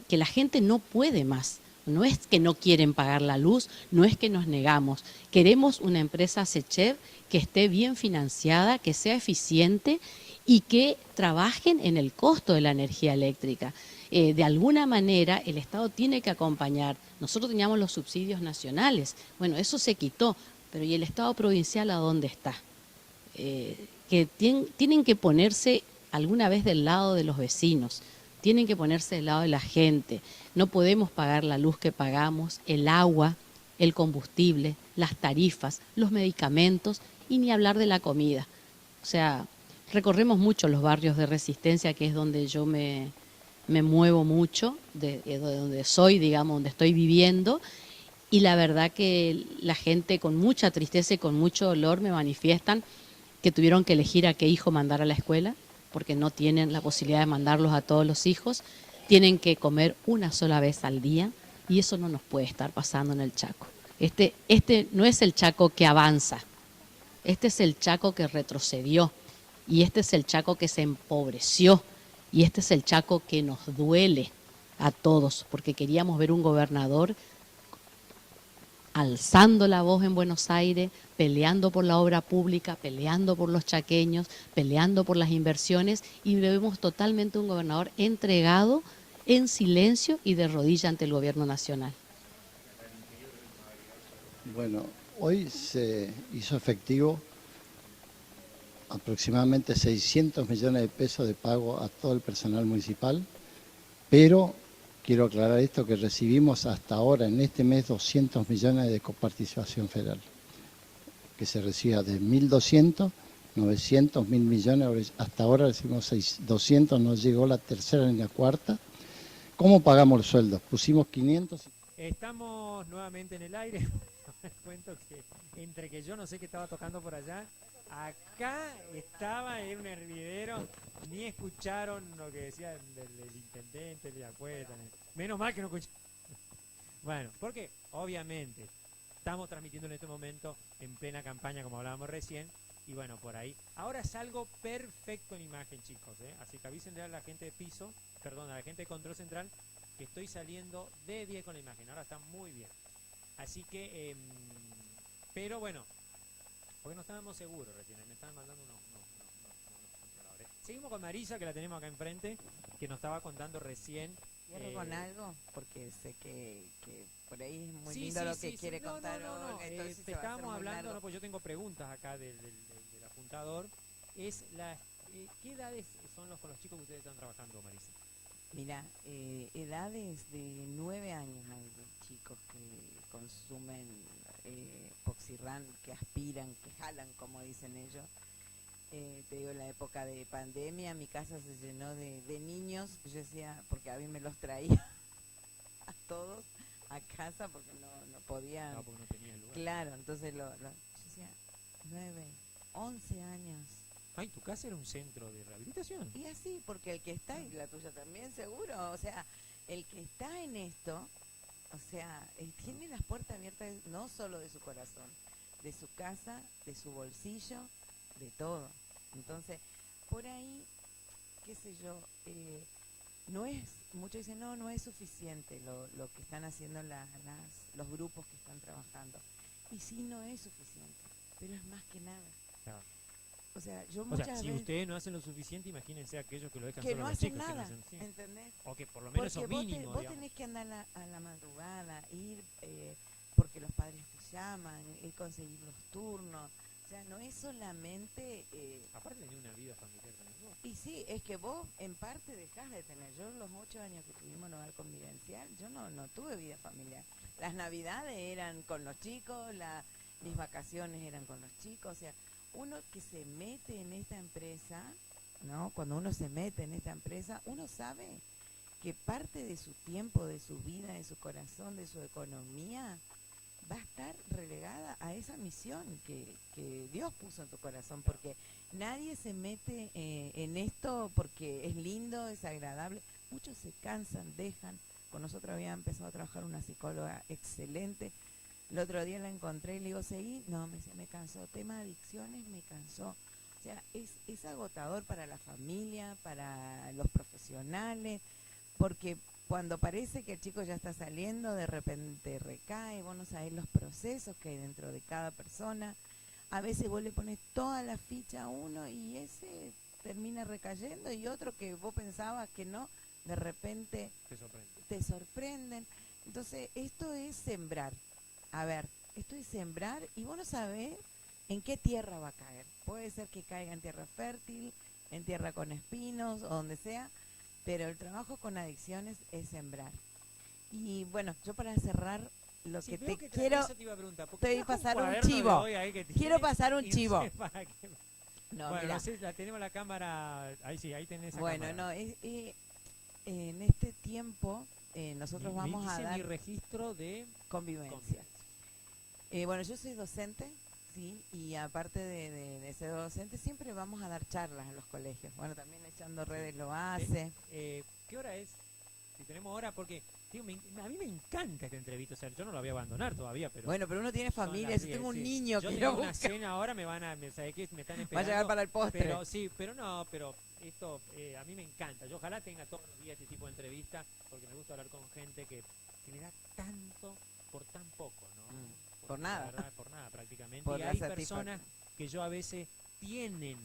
la gente no puede más. No es que no quieren pagar la luz, no es que nos negamos. Queremos una empresa SECHEP que esté bien financiada, que sea eficiente y que trabajen en el costo de la energía eléctrica. De alguna manera el Estado tiene que acompañar. Nosotros teníamos los subsidios nacionales, bueno, eso se quitó, pero ¿y el Estado provincial a dónde está? Que tienen que ponerse alguna vez del lado de los vecinos, tienen que ponerse del lado de la gente. No podemos pagar la luz que pagamos, el agua, el combustible, las tarifas, los medicamentos, y ni hablar de la comida. O sea, recorremos mucho los barrios de Resistencia, que es donde yo me muevo mucho, de donde soy, digamos, donde estoy viviendo, y la verdad que la gente con mucha tristeza y con mucho dolor me manifiestan que tuvieron que elegir a qué hijo mandar a la escuela, porque no tienen la posibilidad de mandarlos a todos los hijos, tienen que comer una sola vez al día, Y eso no nos puede estar pasando en el Chaco. Este no es el Chaco que avanza, este es el Chaco que retrocedió, y este es el Chaco que se empobreció, y este es el Chaco que nos duele a todos, porque queríamos ver un gobernador alzando la voz en Buenos Aires, peleando por la obra pública, peleando por los chaqueños, peleando por las inversiones, y vemos totalmente un gobernador entregado, en silencio y de rodilla ante el gobierno nacional. Bueno, hoy se hizo efectivo aproximadamente 600 millones de pesos de pago a todo el personal municipal, pero quiero aclarar esto, que recibimos hasta ahora, en este mes, 200 millones de coparticipación federal, que se reciba de 1.200, 900, 1.000 millones, hasta ahora recibimos 200, nos llegó la tercera ni la cuarta. ¿Cómo pagamos los sueldos? Pusimos 500. Estamos nuevamente en el aire. Les cuento que entre que yo no sé qué estaba tocando por allá, acá estaba en un hervidero, ni escucharon lo que decía el intendente, el de Acueta. Menos mal que no escucharon. Bueno, porque obviamente estamos transmitiendo en este momento en plena campaña, como hablábamos recién, y bueno, por ahí. Ahora salgo perfecto en imagen, chicos, ¿eh? Así que avísenle a la gente de piso, perdón, a la gente de control central, que estoy saliendo de 10 con la imagen. Ahora está muy bien. Así que, pero bueno, porque no estábamos seguros recién, me estaban mandando unos controladores. Seguimos con Marisa, que la tenemos acá enfrente, que nos estaba contando recién. ¿Cierro con algo? Porque sé que por ahí es muy Sí, lindo sí, lo sí, que sí. quiere No, contar. no, Olga, entonces te se va a hacer estábamos muy hablando, largo. no, pues yo tengo preguntas acá del apuntador. Es ¿qué edades son con los chicos que ustedes están trabajando, Marisa? Mira, edades de 9 años hay de chicos que consumen Poxirran, que aspiran, que jalan, como dicen ellos. Te digo, en la época de pandemia mi casa se llenó de niños. Yo decía, porque a mí me los traía a todos a casa porque no podían. No, porque no tenía lugar. Claro, entonces yo decía, 9, 11 años. Ay, tu casa era un centro de rehabilitación. Y así, porque el que está, y la tuya también seguro, o sea, el que está en esto, o sea, tiene las puertas abiertas no solo de su corazón, de su casa, de su bolsillo, de todo. Entonces, por ahí, qué sé yo, no es, muchos dicen, no es suficiente lo que están haciendo los grupos que están trabajando. Y sí, no es suficiente, pero es más que nada. Claro. O sea, yo O muchas sea, si veces ustedes no hacen lo suficiente, imagínense aquellos que lo dejan que solo no a los hacen chicos. nada, Que no hacen, sí. ¿entendés? O que por lo menos Porque eso mínimo, vos digamos. tenés que andar a la madrugada, ir porque los padres te llaman, ir conseguir los turnos. O sea, no es solamente... Aparte de tener una vida familiar también. ¿No? Y sí, es que vos en parte dejás de tener. Yo los 8 años que tuvimos en hogar convivencial, yo no tuve vida familiar. Las navidades eran con los chicos, mis vacaciones eran con los chicos. O sea, uno que se mete en esta empresa, ¿no? Cuando uno se mete en esta empresa, uno sabe que parte de su tiempo, de su vida, de su corazón, de su economía, va a estar relegada a esa misión que Dios puso en tu corazón, porque nadie se mete en esto porque es lindo, es agradable. Muchos se cansan, dejan. Con nosotros había empezado a trabajar una psicóloga excelente. El otro día la encontré y le digo, ¿seguí? No, me cansó. Tema de adicciones, me cansó. O sea, es agotador para la familia, para los profesionales, porque cuando parece que el chico ya está saliendo, de repente recae, vos no sabés los procesos que hay dentro de cada persona. A veces vos le pones toda la ficha a uno y ese termina recayendo, y otro que vos pensabas que no, de repente te sorprenden. Entonces, esto es sembrar. A ver, esto es sembrar y vos no sabés en qué tierra va a caer. Puede ser que caiga en tierra fértil, en tierra con espinos o donde sea, pero el trabajo con adicciones es sembrar. Y bueno, yo para cerrar, lo Sí, que que quiero, eso te iba a preguntar, porque te voy a trajo pasar un cuaderno de chivo. hoy ahí que tiene, Quiero pasar un y chivo. sé para qué. No, Bueno, mirá. no sé, la tenemos la cámara, ahí sí, ahí tenés esa Bueno, cámara. no, en este tiempo nosotros vamos a dice dar mi registro de convivencia. Bueno, yo soy docente, sí, y aparte de ser docente, siempre vamos a dar charlas en los colegios. Bueno, también Echando Redes lo hace. ¿Qué hora es? Si tenemos hora, porque Digo, a mí me encanta esta entrevista, o sea, yo no la voy a abandonar todavía, pero... Bueno, pero uno tiene son familia, las yo 10, tengo un sí. niño Yo que tengo lo una busca. cena ahora, ¿sabes qué? Me están Va a esperando. llegar para el postre. Pero sí, pero no, pero esto a mí me encanta. Yo ojalá tenga todos los días este tipo de entrevistas, porque me gusta hablar con gente que le da tanto por tan poco, ¿no? Porque por la nada. verdad, por nada prácticamente. Por Y la hay satisfacción. personas que yo a veces tienen,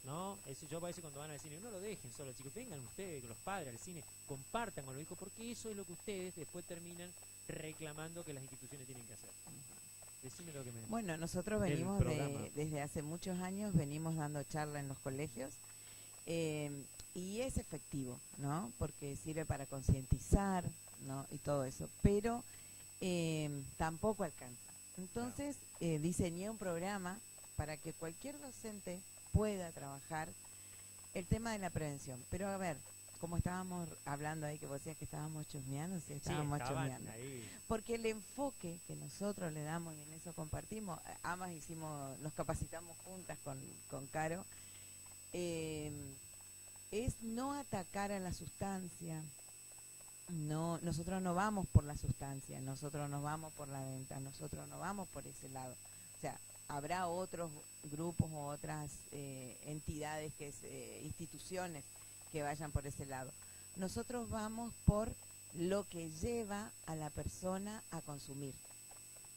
¿no? Yo a veces cuando van al cine, no lo dejen solo, chicos, vengan ustedes, con los padres al cine, compartan con los hijos, porque eso es lo que ustedes después terminan reclamando que las instituciones tienen que hacer. Decime lo que me... Bueno, nosotros del venimos programa. desde hace muchos años, venimos dando charla en los colegios y es efectivo, ¿no? Porque sirve para concientizar, ¿no? Y todo eso, pero tampoco alcanza. Entonces diseñé un programa para que cualquier docente pueda trabajar el tema de la prevención. Pero a ver, como estábamos hablando ahí, que vos decías que estábamos chusmeando, sí, estábamos estaban chusmeando. ahí. Porque el enfoque que nosotros le damos y en eso compartimos, ambas nos capacitamos juntas con Caro, es no atacar a la sustancia. No, nosotros no vamos por la sustancia, nosotros no vamos por la venta, nosotros no vamos por ese lado. O sea, habrá otros grupos o otras entidades, instituciones que vayan por ese lado. Nosotros vamos por lo que lleva a la persona a consumir,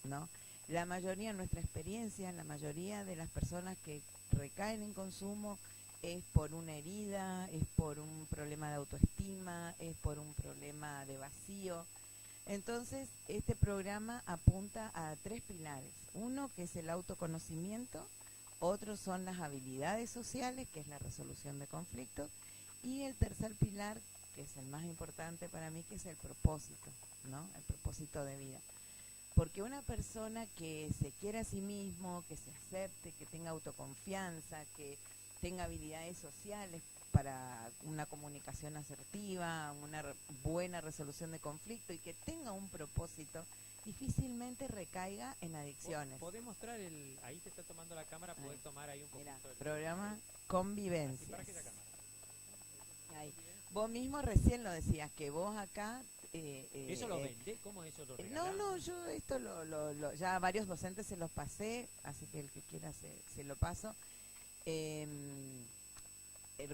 ¿no? La mayoría, en nuestra experiencia, la mayoría de las personas que recaen en consumo es por una herida, es por un problema de autoestima, es por un problema de vacío. Entonces, este programa apunta a 3 pilares. Uno, que es el autoconocimiento, otros son las habilidades sociales, que es la resolución de conflictos, y el tercer pilar, que es el más importante para mí, que es el propósito, ¿no? El propósito de vida. Porque una persona que se quiera a sí mismo, que se acepte, que tenga autoconfianza, que tenga habilidades sociales para una comunicación asertiva, una buena resolución de conflicto y que tenga un propósito, difícilmente recaiga en adicciones. ¿Podés mostrar ahí te está tomando la cámara, podés Ahí. tomar ahí un poquito Mira, del... programa Así, Convivencias. para que la cámara. Ahí. Vos mismo recién lo decías, que vos acá... ¿Eso lo vendés? ¿Cómo eso lo no, regalás? no, yo esto ya a varios docentes se los pasé, así que el que quiera se lo paso.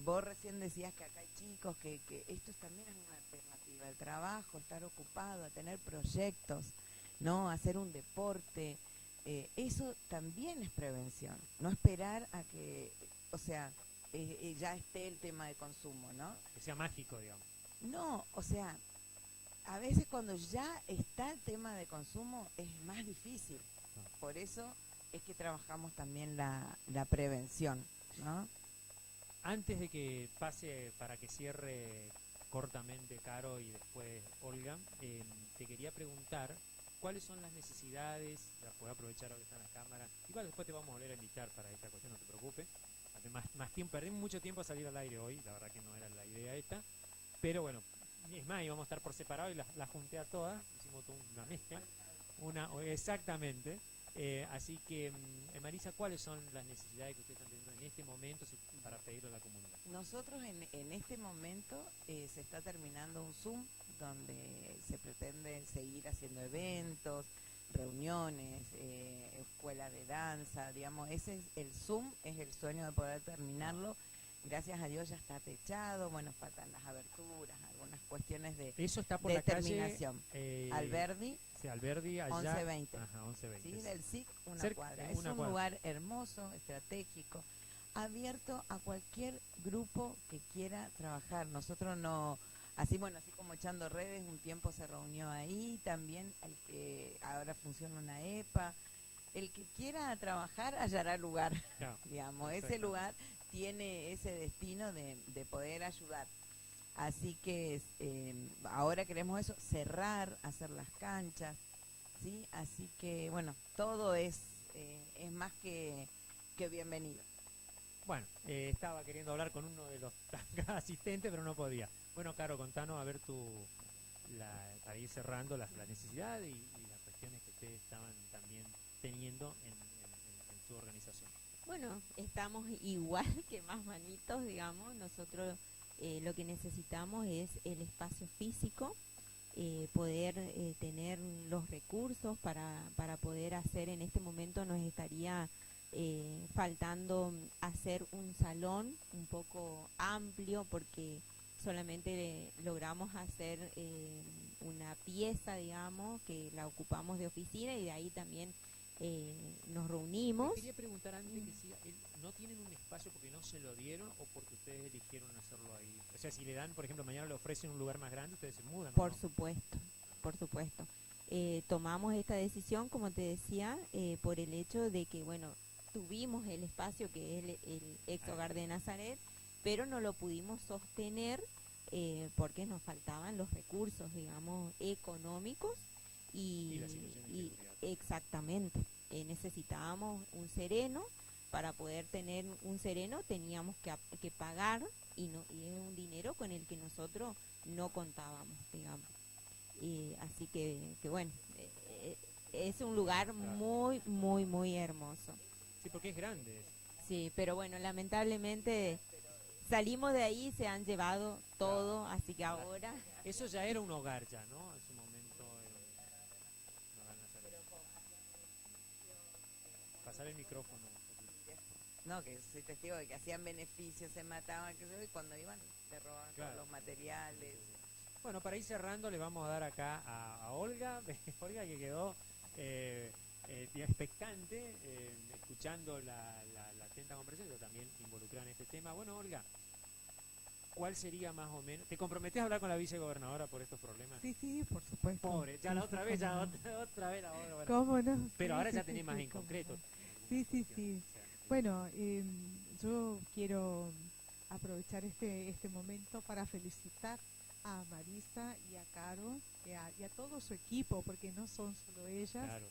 Vos recién decías que acá hay chicos, que esto también es una alternativa, el trabajo, estar ocupado, tener proyectos, ¿no? Hacer un deporte, eso también es prevención, no esperar a que, o sea, ya esté el tema de consumo, ¿no? Que sea mágico, digamos. No, o sea, a veces cuando ya está el tema de consumo es más difícil, por eso es que trabajamos también la prevención, ¿no? Antes de que pase para que cierre cortamente Caro y después Olga, te quería preguntar cuáles son las necesidades, las puedo aprovechar ahora que está en la cámara, igual después te vamos a volver a invitar para esta cuestión, no te preocupes, más tiempo, perdí mucho tiempo a salir al aire hoy, la verdad que no era la idea esta, pero bueno, es más, íbamos a estar por separado y las junté a todas, hicimos toda una mezcla, exactamente. Así que, Marisa, ¿cuáles son las necesidades que ustedes están teniendo en este momento para pedirlo a la comunidad? Nosotros en este momento se está terminando un Zoom donde se pretende seguir haciendo eventos, reuniones, escuela de danza, digamos, ese es el Zoom, es el sueño de poder terminarlo. Gracias a Dios ya está techado, bueno, faltan las aberturas, algunas cuestiones de Eso está por terminación. la calle Alberdi, sí, Alberdi, allá 1120. Ajá, 1120. ¿sí? Del SIC, una Cerca, cuadra. en Es una un cuadra. lugar hermoso, estratégico, abierto a cualquier grupo que quiera trabajar. Nosotros no, así como echando redes, un tiempo se reunió ahí, también el que ahora funciona una EPA. El que quiera trabajar hallará lugar, Claro, digamos, ese exacto. lugar tiene ese destino de poder ayudar. Así que ahora queremos eso, cerrar, hacer las canchas, ¿sí? Así que, bueno, todo es más que bienvenido. Bueno, estaba queriendo hablar con uno de los asistentes, pero no podía. Bueno, Caro, contanos a ver para ir cerrando la necesidad y las cuestiones que ustedes estaban también teniendo en su organización. Bueno, estamos igual que más manitos, digamos. Nosotros lo que necesitamos es el espacio físico poder tener los recursos para poder hacer. En este momento nos estaría faltando hacer un salón un poco amplio, porque solamente logramos hacer una pieza, digamos, que la ocupamos de oficina, y de ahí también nos reunimos. Quería preguntar antes que si no tienen un espacio porque no se lo dieron o porque ustedes eligieron hacerlo ahí. O sea, si le dan, por ejemplo, mañana le ofrecen un lugar más grande, ustedes se mudan. Por ¿no? supuesto, por supuesto. Tomamos esta decisión, como te decía, por el hecho de que, bueno, tuvimos el espacio que es el ex hogar de Nazaret, pero no lo pudimos sostener porque nos faltaban los recursos, digamos, económicos Y la situación de inseguridad. exactamente. Necesitábamos un sereno. Para poder tener un sereno teníamos que pagar, y es un dinero con el que nosotros no contábamos, digamos. Así que bueno, es un lugar muy, muy, muy hermoso. Sí, porque es grande. Sí, pero bueno, lamentablemente salimos de ahí y se han llevado todo, así que ahora... Eso ya era un hogar ya, ¿no? En su momento era un hogar Nazaret. Pasar el micrófono. No, que soy testigo de que hacían beneficios, se mataban, que y cuando iban le robaban Claro. todos los materiales. Bueno, para ir cerrando le vamos a dar acá a Olga, Olga que quedó expectante, escuchando la atenta conversación, yo también involucrada en este tema. Bueno, Olga, ¿cuál sería más o menos? ¿Te comprometés a hablar con la vicegobernadora por estos problemas? Sí, sí, por supuesto. Pobre, ya Sí, la sí, otra vez, cómo ya no. otra vez la Olga. Bueno. ¿Cómo no? Pero Sí, ahora sí, ya sí, tenés más sí, en cómo concreto. no. Sí, sí, sí. Bueno, yo quiero aprovechar este momento para felicitar a Marisa y a Caro y a todo su equipo, porque no son solo ellas. Claro,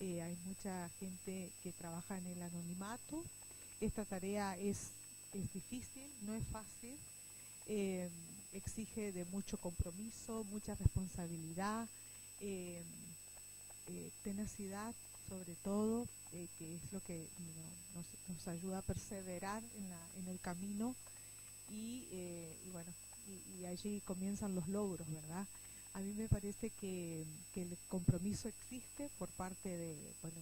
Hay mucha gente que trabaja en el anonimato. Esta tarea es difícil, no es fácil. Exige de mucho compromiso, mucha responsabilidad, tenacidad sobre todo, que es lo que nos ayuda a perseverar en el camino, y bueno, y allí comienzan los logros, ¿verdad? A mí me parece que el compromiso existe por parte de, bueno,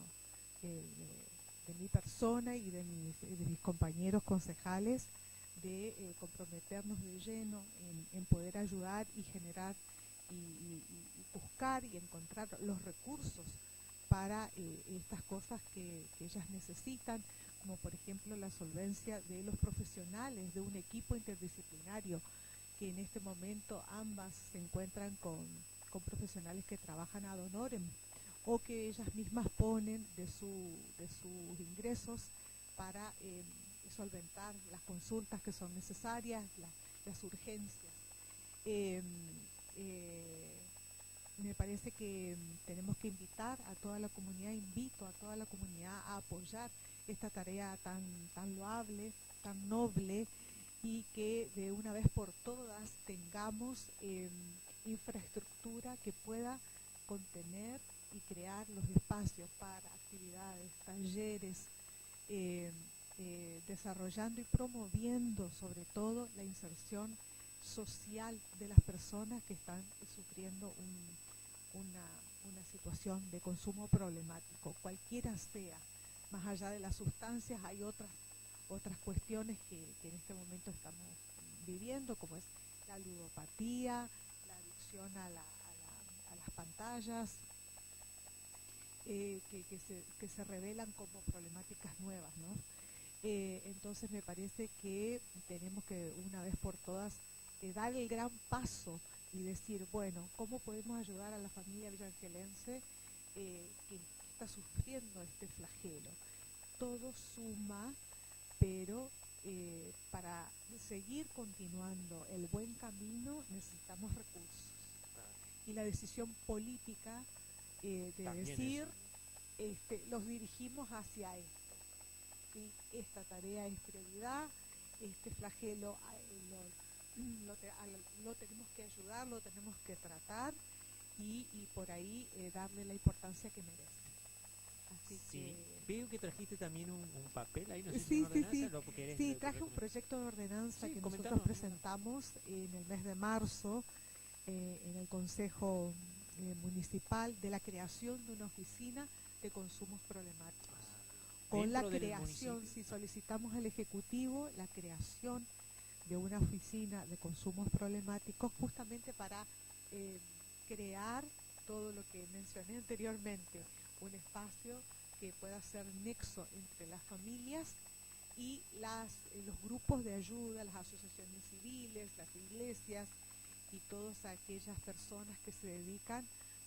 de mi persona y de mis compañeros concejales, de comprometernos de lleno en poder ayudar y generar y buscar y encontrar los recursos para estas cosas que ellas necesitan, como por ejemplo la solvencia de los profesionales de un equipo interdisciplinario, que en este momento ambas se encuentran con profesionales que trabajan ad honorem, o que ellas mismas ponen de sus ingresos para solventar las consultas que son necesarias, las urgencias. Me parece que tenemos que invitar a toda la comunidad, invito a toda la comunidad a apoyar esta tarea tan loable, tan noble, y que de una vez por todas tengamos infraestructura que pueda contener y crear los espacios para actividades, talleres, desarrollando y promoviendo sobre todo la inserción social de las personas que están sufriendo una situación de consumo problemático, cualquiera sea. Más allá de las sustancias hay otras cuestiones que en este momento estamos viviendo, como es la ludopatía, la adicción a las pantallas, que se revelan como problemáticas nuevas, ¿no? Entonces me parece que tenemos que una vez por todas dar el gran paso y decir, bueno, ¿cómo podemos ayudar a la familia villaangelense que está sufriendo este flagelo? Todo suma, pero para seguir continuando el buen camino necesitamos recursos. Y la decisión política de También decir, los dirigimos hacia esto. ¿Sí? Esta tarea es prioridad, este flagelo lo tenemos que ayudar, lo tenemos que tratar y por ahí darle la importancia que merece. Así sí. que... Veo que trajiste también un papel ahí, no sé si Sí, una sí, ordenanza, sí. lo querés Sí, traje un proyecto de ordenanza Sí, que comentanos, nosotros presentamos en el mes de marzo, en el Consejo Municipal de la creación de una oficina de consumos problemáticos. Con la Dentro del creación, municipio. si solicitamos al Ejecutivo la creación de una oficina de consumos problemáticos justamente para crear todo lo que mencioné anteriormente, un espacio que pueda ser nexo entre las familias y los grupos de ayuda, las asociaciones civiles, las iglesias y todas aquellas personas que se dedican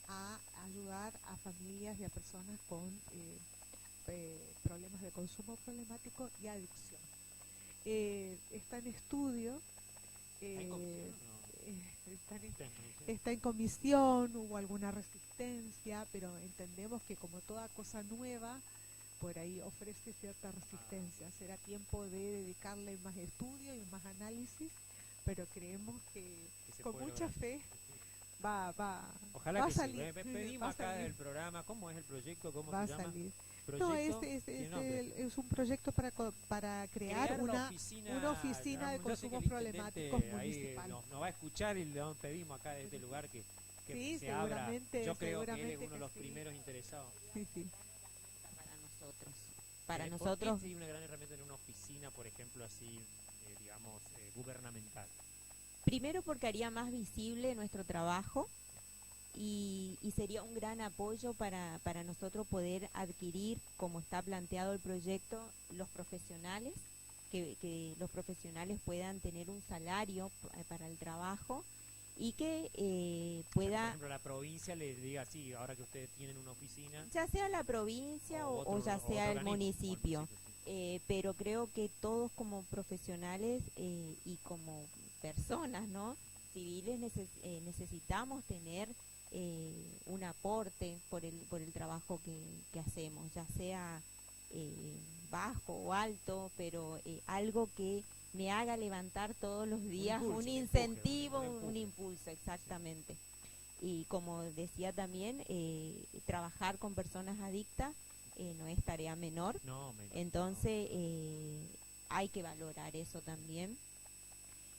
a ayudar a familias y a personas con problemas de consumo problemático y adicción. Está en estudio, ¿Está en comisión? está en comisión, hubo alguna resistencia, pero entendemos que como toda cosa nueva, por ahí ofrece cierta resistencia. Será tiempo de dedicarle más estudio y más análisis, pero creemos que se con puede mucha lograr. fe va Ojalá a que salir. sí. Pedimos Va a acá salir. del programa, ¿cómo es el proyecto? ¿Cómo Va a se llama? salir. ¿Proyecto? No, ¿Tiene nombre? es un proyecto para crear la una oficina de yo sé que consumos el problemáticos intendente ahí municipal. nos va a escuchar y le pedimos acá de este lugar que Sí, se abra. seguramente, Yo creo que él es seguramente uno de que los sí. primeros interesados. Sí, sí. Para nosotros. Para ¿Por nosotros, qué sería una gran herramienta en una oficina, por ejemplo, así, digamos, gubernamental? primero porque haría más visible nuestro trabajo y sería un gran apoyo para nosotros poder adquirir, como está planteado el proyecto, los profesionales, que los profesionales puedan tener un salario para el trabajo y que O sea, que, por pueda, ejemplo, la provincia le diga, sí, ahora que ustedes tienen una oficina, ya sea la provincia o otro- ya o sea otro el organismo, municipio. sí. Pero creo que todos como profesionales y como personas, ¿no? Civiles necesitamos tener un aporte por el trabajo que hacemos, ya sea bajo o alto, pero algo que me haga levantar todos los días, impulso, un un incentivo, empuje. un impulso, exactamente. Y como decía también, trabajar con personas adictas no es tarea menor. No, me imagino, Entonces hay que valorar eso también.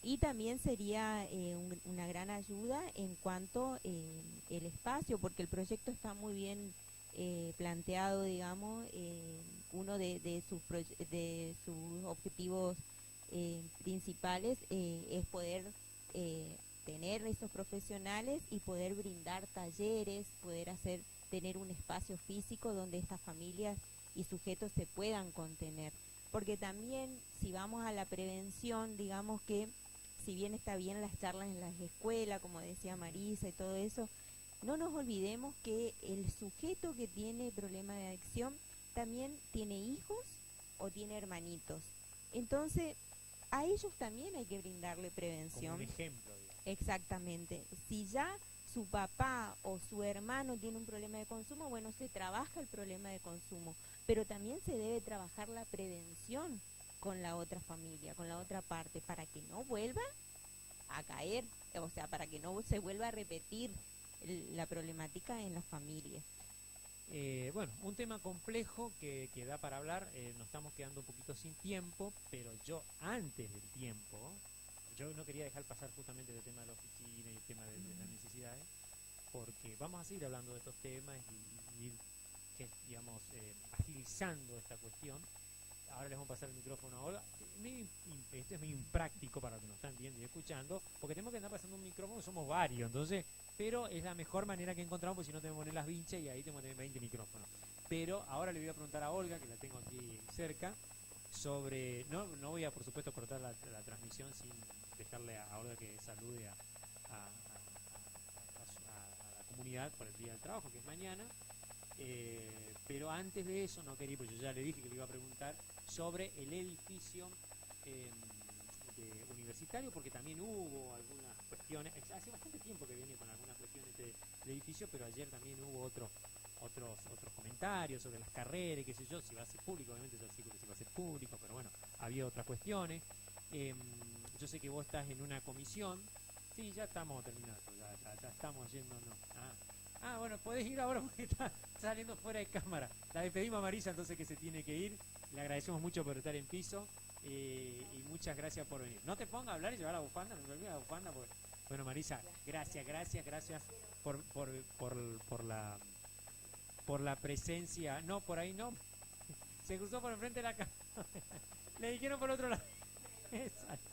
Y también sería una gran ayuda en cuanto el espacio, porque el proyecto está muy bien planteado, digamos. Uno de sus objetivos principales es poder tener esos profesionales y poder brindar talleres, tener un espacio físico donde estas familias y sujetos se puedan contener. Porque también, si vamos a la prevención, digamos que si bien está bien las charlas en las escuelas, como decía Marisa y todo eso, no nos olvidemos que el sujeto que tiene problema de adicción también tiene hijos o tiene hermanitos. Entonces, a ellos también hay que brindarle como prevención. un ejemplo, digamos. Exactamente. Si ya su papá o su hermano tiene un problema de consumo, bueno, se trabaja el problema de consumo, pero también se debe trabajar la prevención con la otra familia, con la otra parte, para que no vuelva a caer, o sea, para que no se vuelva a repetir la problemática en las familias. Bueno, un tema complejo que da para hablar, nos estamos quedando un poquito sin tiempo, pero yo antes del tiempo, yo no quería dejar pasar justamente el tema de la oficina y el tema de las necesidades, porque vamos a seguir hablando de estos temas y ir, digamos, agilizando esta cuestión. Ahora les vamos a pasar el micrófono a Olga. Esto es medio impráctico para los que nos están viendo y escuchando, porque tenemos que andar pasando un micrófono, somos varios, entonces, pero es la mejor manera que encontramos, porque si no tenemos que poner las vinchas y ahí tenemos que tener 20 micrófonos. Pero ahora le voy a preguntar a Olga, que la tengo aquí cerca, sobre, no voy a por supuesto cortar la transmisión sin dejarle a Olga que salude a la comunidad por el Día del Trabajo, que es mañana. Pero antes de eso no quería, pues yo ya le dije que le iba a preguntar sobre el edificio universitario, porque también hubo algunas cuestiones, hace bastante tiempo que viene con algunas cuestiones del edificio, pero ayer también hubo otros comentarios sobre las carreras, qué sé yo, si va a ser público, obviamente yo sé que si va a ser público, pero bueno, había otras cuestiones. Yo sé que vos estás en una comisión, sí, ya estamos terminando, ya estamos yéndonos. Bueno, podés ir ahora porque está saliendo fuera de cámara. La despedimos a Marisa, entonces, que se tiene que ir. Le agradecemos mucho por estar en piso y muchas gracias por venir. No te pongas a hablar y llevar la bufanda, no te olvides la bufanda porque Bueno, Marisa, gracias por la presencia. No, por ahí no. Se cruzó por enfrente de la cámara. Le dijeron por otro lado. Exacto.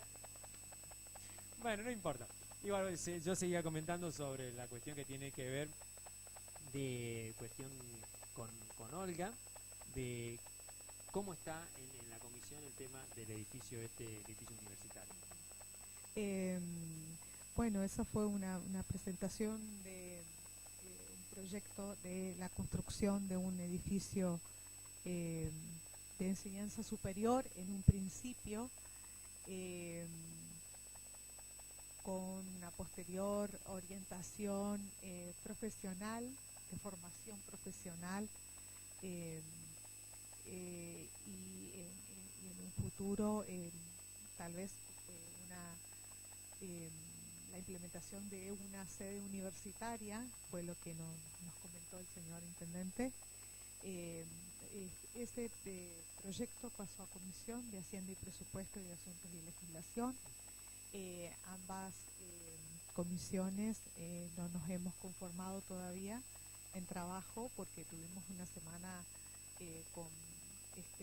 Bueno, no importa. Igual yo seguía comentando sobre la cuestión que tiene que ver de cuestión con Olga, de cómo está en la comisión el tema del edificio edificio universitario. Bueno, esa fue una presentación de un proyecto de la construcción de un edificio de enseñanza superior en un principio, con una posterior orientación profesional, de formación profesional, y en un futuro tal vez la implementación de una sede universitaria, fue lo que nos comentó el señor intendente. Este proyecto pasó a Comisión de Hacienda y Presupuesto y de Asuntos y Legislación. Ambas comisiones no nos hemos conformado todavía en trabajo, porque tuvimos una semana con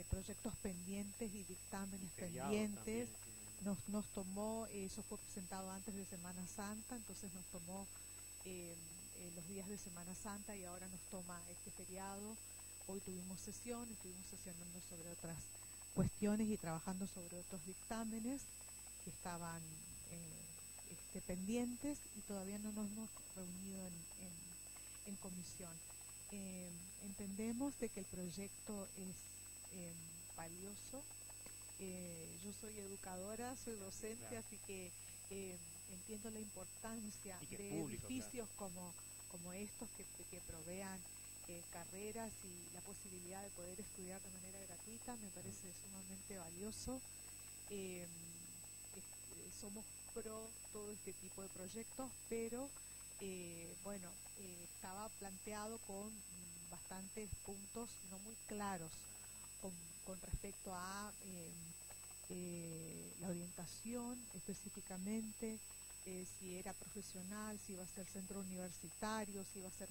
proyectos pendientes y dictámenes pendientes. También, sí. Nos tomó, eso fue presentado antes de Semana Santa, entonces nos tomó los días de Semana Santa, y ahora nos toma este feriado. Hoy tuvimos sesión, estuvimos sesionando sobre otras cuestiones y trabajando sobre otros dictámenes que estaban pendientes, y todavía no nos hemos reunido en comisión. Entendemos de que el proyecto es valioso. Yo soy educadora, soy docente, Claro. así que entiendo la importancia Y que es de público, edificios como estos que provean carreras y la posibilidad de poder estudiar de manera gratuita. Me parece sumamente valioso. Somos pro todo este tipo de proyectos, pero bueno, estaba planteado con bastantes puntos no muy claros con respecto a la orientación específicamente, si era profesional, si iba a ser centro universitario, si iba a ser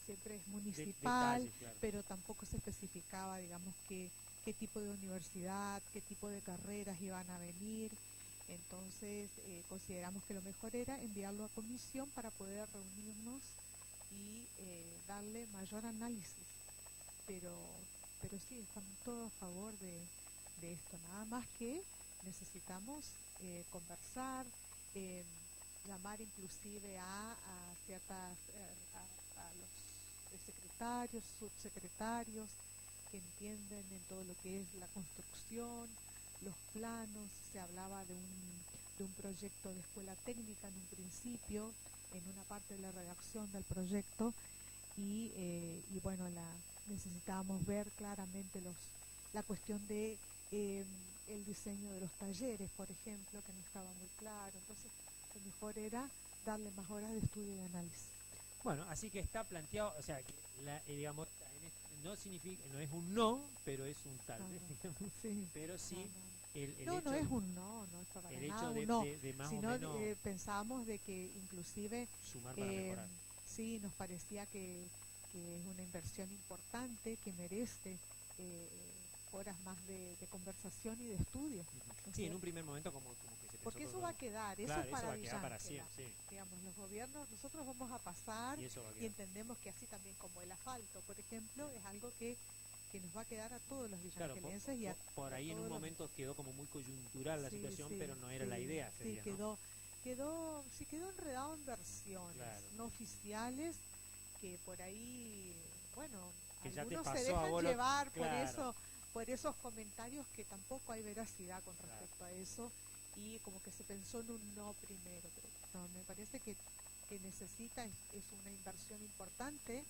siempre es municipal, Detalles, claro. pero tampoco se especificaba, digamos, qué tipo de universidad, qué tipo de carreras iban a venir. Entonces consideramos que lo mejor era enviarlo a comisión para poder reunirnos y darle mayor análisis, pero sí, estamos todos a favor de esto, nada más que necesitamos conversar, llamar inclusive a ciertas a los secretarios, subsecretarios que entienden en todo lo que es la construcción, los planos. Se hablaba de un proyecto de escuela técnica en un principio, en una parte de la redacción del proyecto, y bueno, necesitábamos ver claramente la cuestión de el diseño de los talleres, por ejemplo, que no estaba muy claro. Entonces lo mejor era darle más horas de estudio y de análisis. Bueno, así que está planteado, o sea, que digamos, no significa, no es un no, pero es un tal vez, digamos. Sí. Pero sí el No hecho, es un no es para el nada hecho un no, de más sino o menos pensábamos de que inclusive sumar para mejorar. sí, nos parecía que es una inversión importante, que merece horas más de conversación y de estudio. Sí, en un primer momento como que se pensó, porque eso va a quedar, eso claro, es para eso va a quedar para Villángela. siempre, sí. Digamos, los gobiernos, nosotros vamos a pasar, Y eso va a y quedar. entendemos que así también como el asfalto, por ejemplo, es algo que nos va a quedar a todos los Claro, villangelenses y por ahí en un todos los- momento quedó como muy coyuntural la Sí, situación, sí, pero no era sí, la idea. sí, Sería, ¿no? quedó enredado en versiones Claro. no oficiales, que por ahí, bueno, Que ya te algunos se pasó a dejan vos llevar claro. por esos comentarios, que tampoco hay veracidad con respecto a eso, y como que se pensó en un no primero, pero no, me parece que necesita, es una inversión importante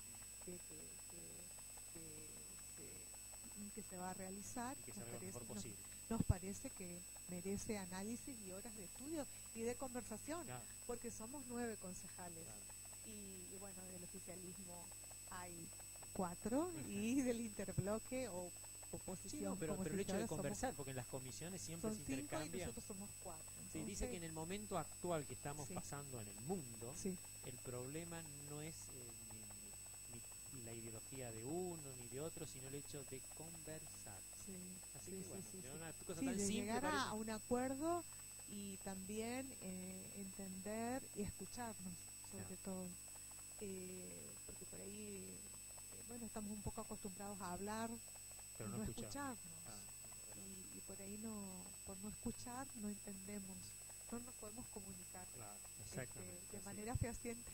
que se va a realizar. Y que salga lo mejor posible. Nos parece que merece análisis y horas de estudio y de conversación, Claro. porque somos 9 concejales, Claro. y bueno, del oficialismo hay 4 y del interbloque, o oposición. Sí, no, pero como el hecho de ahora conversar, porque en las comisiones siempre son se 5 y intercambia. nosotros somos 4. Se dice que en el momento actual que estamos Sí. pasando en el mundo, Sí, el problema no es ni la ideología de uno ni de otro, sino el hecho de conversar. sí, Así sí, que sí, bueno, sí, de sí. una cosa Sí, tan de simple llegar parece. a un acuerdo y también entender y escucharnos, sobre Claro. todo. Porque por ahí, bueno, estamos un poco acostumbrados a hablar Pero y no no escuchamos. escucharnos. Ah, Y por ahí por no escuchar no entendemos, no nos podemos comunicar claro, este, exactamente. de así. manera fehaciente.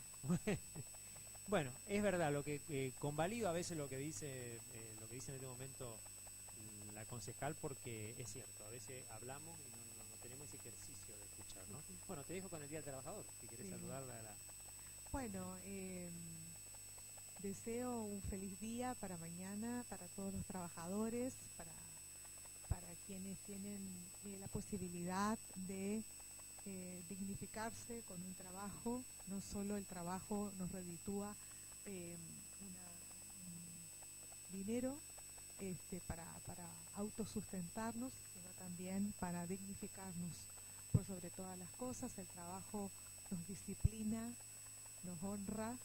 Bueno, es verdad, lo que convalido a veces lo que dice en este momento la concejal, porque es cierto, a veces hablamos y no tenemos ese ejercicio de escuchar, ¿no? Sí, sí. Bueno, te dejo con el Día del Trabajador, si querés Sí. saludarla a la... Bueno, deseo un feliz día para mañana, para todos los trabajadores, para quienes tienen la posibilidad de dignificarse con un trabajo. No solo el trabajo nos reditúa dinero para autosustentarnos, sino también para dignificarnos por sobre todas las cosas. El trabajo nos disciplina, nos honra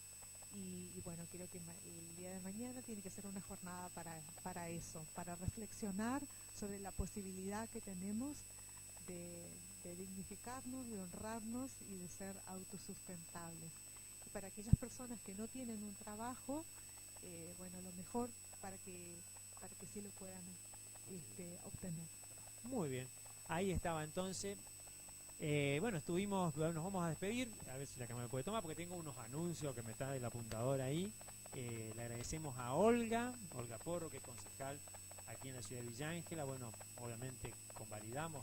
y bueno, creo que el día de mañana tiene que ser una jornada para eso, para reflexionar sobre la posibilidad que tenemos de dignificarnos, de honrarnos y de ser autosustentables. Y para aquellas personas que no tienen un trabajo, bueno, lo mejor para que sí lo puedan obtener. Muy bien, ahí estaba entonces. Bueno, nos vamos a despedir, a ver si la cámara puede tomar, porque tengo unos anuncios que me está el apuntador ahí. Le agradecemos a Olga Porro, que es concejal aquí en la ciudad de Villa Ángela. Bueno, obviamente convalidamos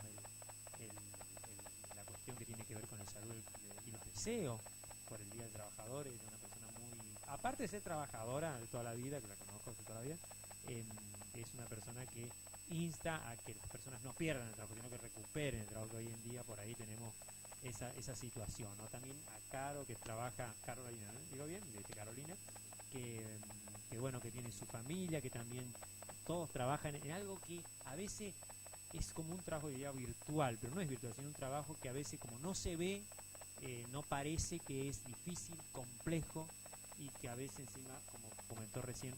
la cuestión que tiene que ver con el salud y los deseos por el Día del Trabajador. Es una persona muy, aparte de ser trabajadora de toda la vida, que la conozco de toda la vida, es una persona que insta a que las personas no pierdan el trabajo, sino que recuperen el trabajo, que hoy en día por ahí tenemos esa situación, ¿no? También a Caro, que trabaja, Carolina, ¿no? Digo bien, Carolina, que bueno, que tiene su familia, que también todos trabajan en algo que a veces es como un trabajo, diría, virtual, pero no es virtual, sino un trabajo que a veces como no se ve, no parece, que es difícil, complejo, y que a veces encima, como comentó recién,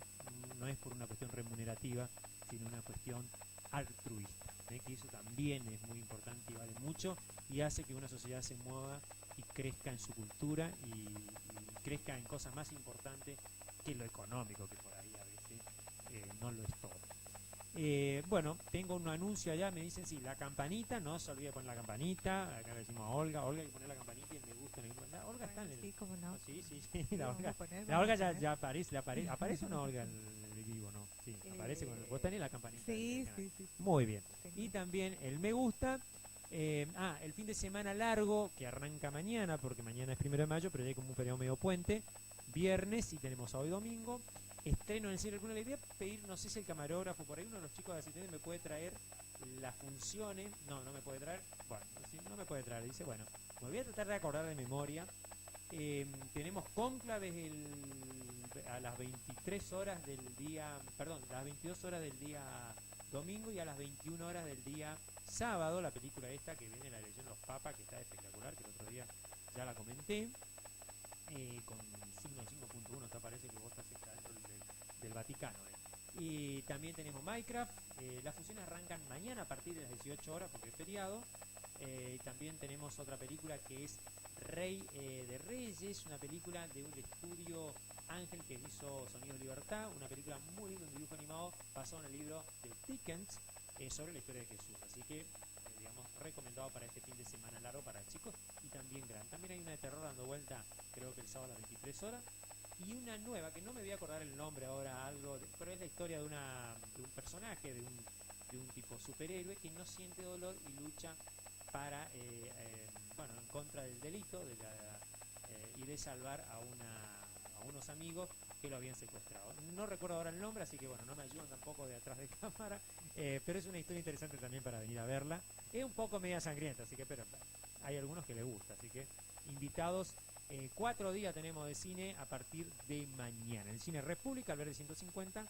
no es por una cuestión remunerativa, sino una cuestión altruista, que eso también es muy importante y vale mucho, y hace que una sociedad se mueva y crezca en su cultura y crezca en cosas más importantes que lo económico, que por ahí a veces no lo es todo. Bueno, tengo un anuncio allá, me dicen, sí, la campanita, no se olvide de poner la campanita. Acá le decimos a Olga hay que poner la campanita y el me gusta. La Olga está en el... Sí, cómo no. Sí, Sí, la vamos Olga, a poner, la vamos Olga a ya, poner. ya aparece, ¿aparece una Olga en el vivo? No, sí, aparece cuando vos tenés la campanita. Sí, del canal. sí. Muy bien. Tengo. Y también el me gusta. El fin de semana largo, que arranca mañana, porque mañana es 1 de mayo, pero ya hay como un feriado medio puente. Viernes, y tenemos sábado y domingo. Estreno en el cine alguna. Le voy a pedir, no sé si el camarógrafo, por ahí uno de los chicos de asistentes me puede traer las funciones. No me puede traer. Bueno, si no me puede traer. Dice, bueno, me voy a tratar de acordar de memoria. Tenemos cónclaves a las 23 horas del día, perdón, a las 22 horas del día domingo y a las 21 horas del día sábado, la película esta que viene la elección de los papas, que está espectacular, que el otro día ya la comenté, con signo 5.1, está, parece que vos estás dentro del Vaticano. Y también tenemos Minecraft. Las funciones arrancan mañana a partir de las 18 horas porque es feriado. También tenemos otra película que es Rey de Reyes, una película de un estudio Ángel, que hizo Sonido Libertad, una película muy linda, un dibujo animado basado en el libro de Dickens, sobre la historia de Jesús. Así que, digamos, recomendado para este fin de semana largo para chicos y también grandes. También hay una de terror dando vuelta, creo que el sábado a las 23 horas. Y una nueva, que no me voy a acordar el nombre ahora, pero es la historia de un personaje, de un tipo superhéroe que no siente dolor y lucha para, en contra del delito y de salvar a unos amigos que lo habían secuestrado. No recuerdo ahora el nombre, así que bueno, no me ayudan tampoco de atrás de cámara, pero es una historia interesante también para venir a verla. Es un poco media sangrienta, así que pero hay algunos que les gusta, así que invitados. 4 días tenemos de cine a partir de mañana. En el Cine República, Alberdi 150,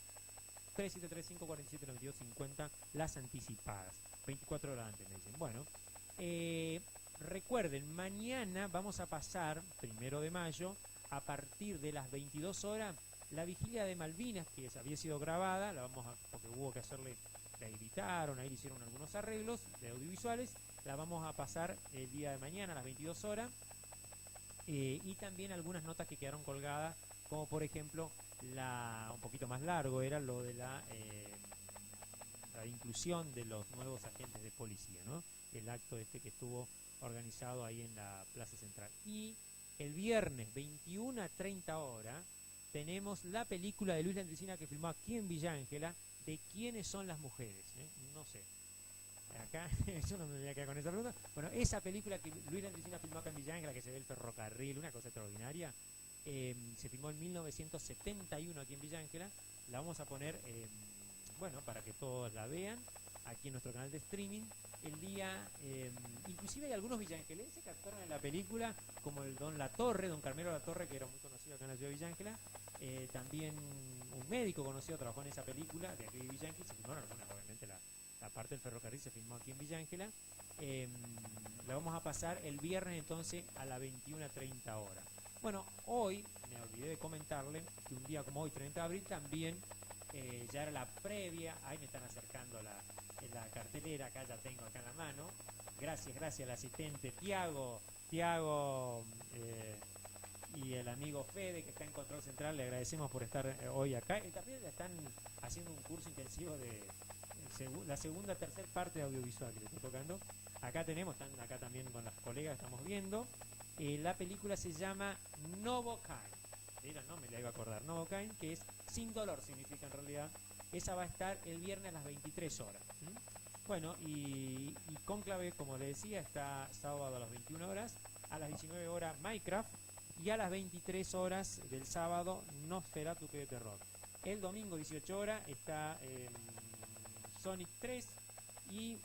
3735-479250, las anticipadas. 24 horas antes, me dicen. Bueno, recuerden, mañana vamos a pasar, 1 de mayo, a partir de las 22 horas, la vigilia de Malvinas, que había sido grabada, porque hubo que hacerle, la editaron, ahí le hicieron algunos arreglos de audiovisuales, la vamos a pasar el día de mañana a las 22 horas, y también algunas notas que quedaron colgadas, como por ejemplo, un poquito más largo era lo de la inclusión de los nuevos agentes de policía, ¿no? El acto que estuvo organizado ahí en la Plaza Central. Y el viernes 21 a 30 horas tenemos la película de Luis Landricina que filmó aquí en Villa Ángela, de quiénes son las mujeres, no sé. Acá, yo no me voy a quedar con esa pregunta. Bueno, esa película que Luis Landricina filmó acá en Villa Ángela, que se ve el ferrocarril, una cosa extraordinaria, se filmó en 1971 aquí en Villa Ángela. La vamos a poner, bueno, para que todos la vean, aquí en nuestro canal de streaming. El día, inclusive hay algunos villangelenses que actuaron en la película, como el don Carmelo Latorre, que era muy conocido acá en la ciudad de Villa Ángela. También un médico conocido trabajó en esa película de aquí de Villa Ángela. Se filmaron algunas, obviamente la parte del ferrocarril se filmó aquí en Villa Ángela. La vamos a pasar el viernes entonces a las 21:30 horas. Bueno, hoy me olvidé de comentarle que un día como hoy, 30 de abril, también ya era la previa. Ahí me están acercando la cartelera, acá ya tengo acá en la mano. Gracias al asistente Tiago y el amigo Fede, que está en Control Central. Le agradecemos por estar hoy acá. Y también están haciendo un curso intensivo de la segunda, tercera parte de audiovisual que le estoy tocando. Acá tenemos, están acá también con las colegas, estamos viendo. La película se llama Novocaine. Mira, no me la iba a acordar. Novocaine, que es sin dolor, significa en realidad. Esa va a estar el viernes a las 23 horas. Bueno, y Cónclave, como le decía, está sábado a las 21 horas, a las 19 horas Minecraft, y a las 23 horas del sábado Nosferatu que de terror. El domingo 18 horas está Sonic 3 y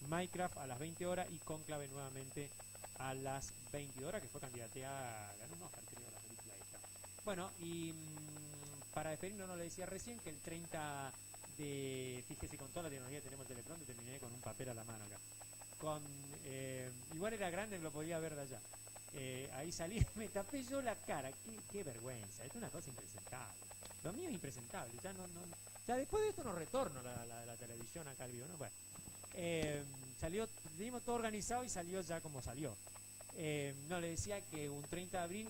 Minecraft a las 20 horas y Cónclave nuevamente a las 22 horas, que fue candidateada, ganó un Oscar, creo, la película esta. Bueno, y para despedirnos, no le decía recién que el 30 de, fíjese con toda la tecnología que tenemos el teleprompter, terminé con un papel a la mano acá. Igual era grande, lo podía ver de allá. Ahí salí, me tapé yo la cara, qué vergüenza, es una cosa impresentable. Lo mío es impresentable, ya después de esto no retorno la televisión acá al vivo, ¿no? Bueno, teníamos todo organizado y salió ya como salió. No, le decía que un 30 de abril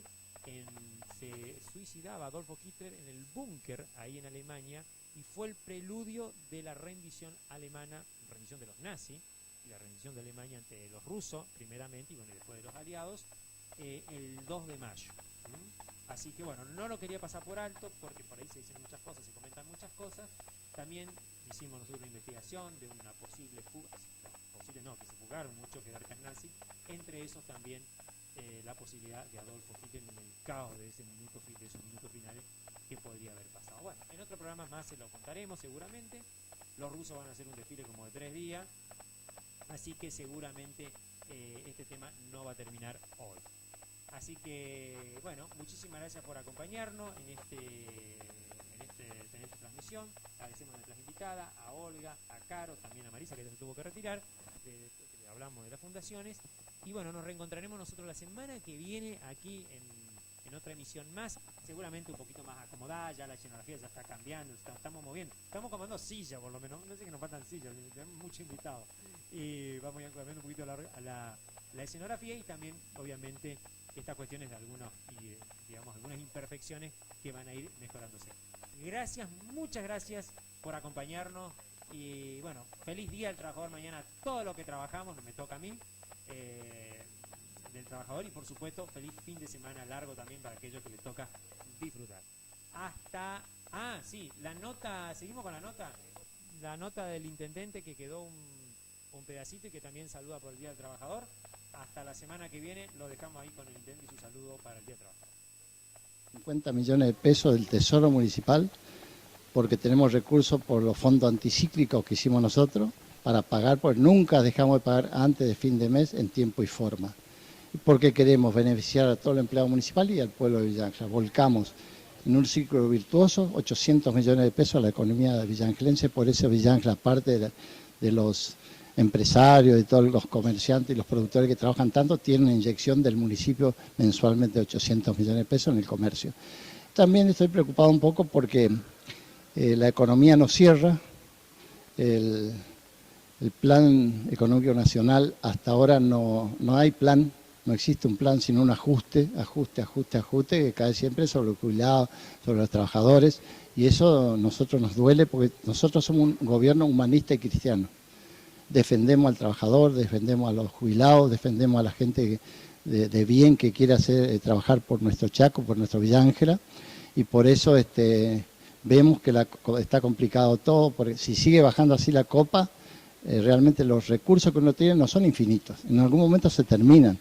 se suicidaba Adolfo Hitler en el búnker ahí en Alemania, y fue el preludio de la rendición alemana, rendición de los nazis, y la rendición de Alemania ante los rusos, primeramente, y bueno, después de los aliados, el 2 de mayo. Así que bueno, no lo quería pasar por alto, porque por ahí se dicen muchas cosas, se comentan muchas cosas. También hicimos nosotros una investigación de una posible fuga, que se fugaron muchos jerarcas nazis, entre esos también la posibilidad de Adolfo Hitler en el caos de ese minuto final que podría haber pasado. Bueno, en otro programa más se lo contaremos seguramente. Los rusos van a hacer un desfile como de 3 días, así que seguramente este tema no va a terminar hoy. Así que, bueno, muchísimas gracias por acompañarnos en esta transmisión. Agradecemos a nuestras invitadas, a Olga, a Caro, también a Marisa, que ya se tuvo que retirar. Hablamos de las fundaciones. Y bueno, nos reencontraremos nosotros la semana que viene aquí en otra emisión más, seguramente un poquito más acomodada. Ya la escenografía ya está cambiando, estamos moviendo, estamos comando sillas por lo menos, no sé que nos faltan sillas, tenemos muchos invitados, y vamos a ir cambiando un poquito la escenografía, y también obviamente estas cuestiones de algunas imperfecciones que van a ir mejorándose. Gracias, muchas gracias por acompañarnos, y bueno, feliz día del trabajador mañana, todo lo que trabajamos, me toca a mí, del trabajador, y por supuesto feliz fin de semana largo también para aquellos que les toca disfrutar. La nota, seguimos con la nota del intendente, que quedó un pedacito, y que también saluda por el Día del Trabajador. Hasta la semana que viene, lo dejamos ahí con el intendente y su saludo para el Día del Trabajador. 50 millones de pesos del Tesoro Municipal, porque tenemos recursos por los fondos anticíclicos que hicimos nosotros para pagar, porque nunca dejamos de pagar antes de fin de mes en tiempo y forma. Porque queremos beneficiar a todo el empleado municipal y al pueblo de Villa Ángela. Volcamos en un ciclo virtuoso, 800 millones de pesos a la economía villangelense. Por eso Villa Ángela, aparte de los empresarios, de todos los comerciantes y los productores que trabajan tanto, tienen una inyección del municipio mensualmente de 800 millones de pesos en el comercio. También estoy preocupado un poco porque la economía no cierra, el plan económico nacional hasta ahora no hay plan, no existe un plan sino un ajuste, que cae siempre sobre los jubilados, sobre los trabajadores, y eso a nosotros nos duele porque nosotros somos un gobierno humanista y cristiano. Defendemos al trabajador, defendemos a los jubilados, defendemos a la gente de bien que quiere trabajar por nuestro Chaco, por nuestro Villa Ángela, y por eso vemos que está complicado todo, porque si sigue bajando así la copa, realmente los recursos que uno tiene no son infinitos, en algún momento se terminan.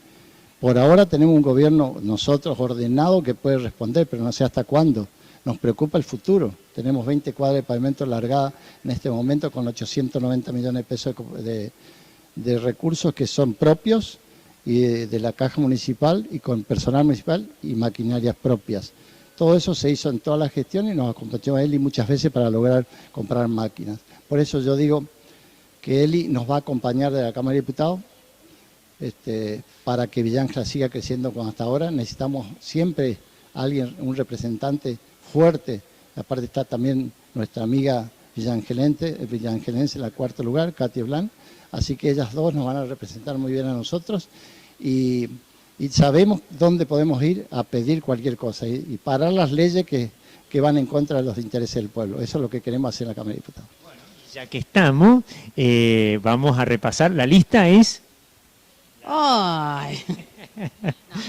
Por ahora tenemos un gobierno nosotros ordenado que puede responder, pero no sé hasta cuándo. Nos preocupa el futuro. Tenemos 20 cuadras de pavimento largadas en este momento con 890 millones de pesos de recursos que son propios y de la caja municipal y con personal municipal y maquinarias propias. Todo eso se hizo en toda la gestión y nos acompañó Eli muchas veces para lograr comprar máquinas. Por eso yo digo que Eli nos va a acompañar de la Cámara de Diputados para que Villa Ángela siga creciendo como hasta ahora. Necesitamos siempre un representante fuerte. Aparte está también nuestra amiga villangelense en el cuarto lugar, Katy Blanc. Así que ellas dos nos van a representar muy bien a nosotros y sabemos dónde podemos ir a pedir cualquier cosa y parar las leyes que van en contra de los intereses del pueblo. Eso es lo que queremos hacer en la Cámara de Diputados. Bueno, ya que estamos, vamos a repasar. La lista es... ¡Ay!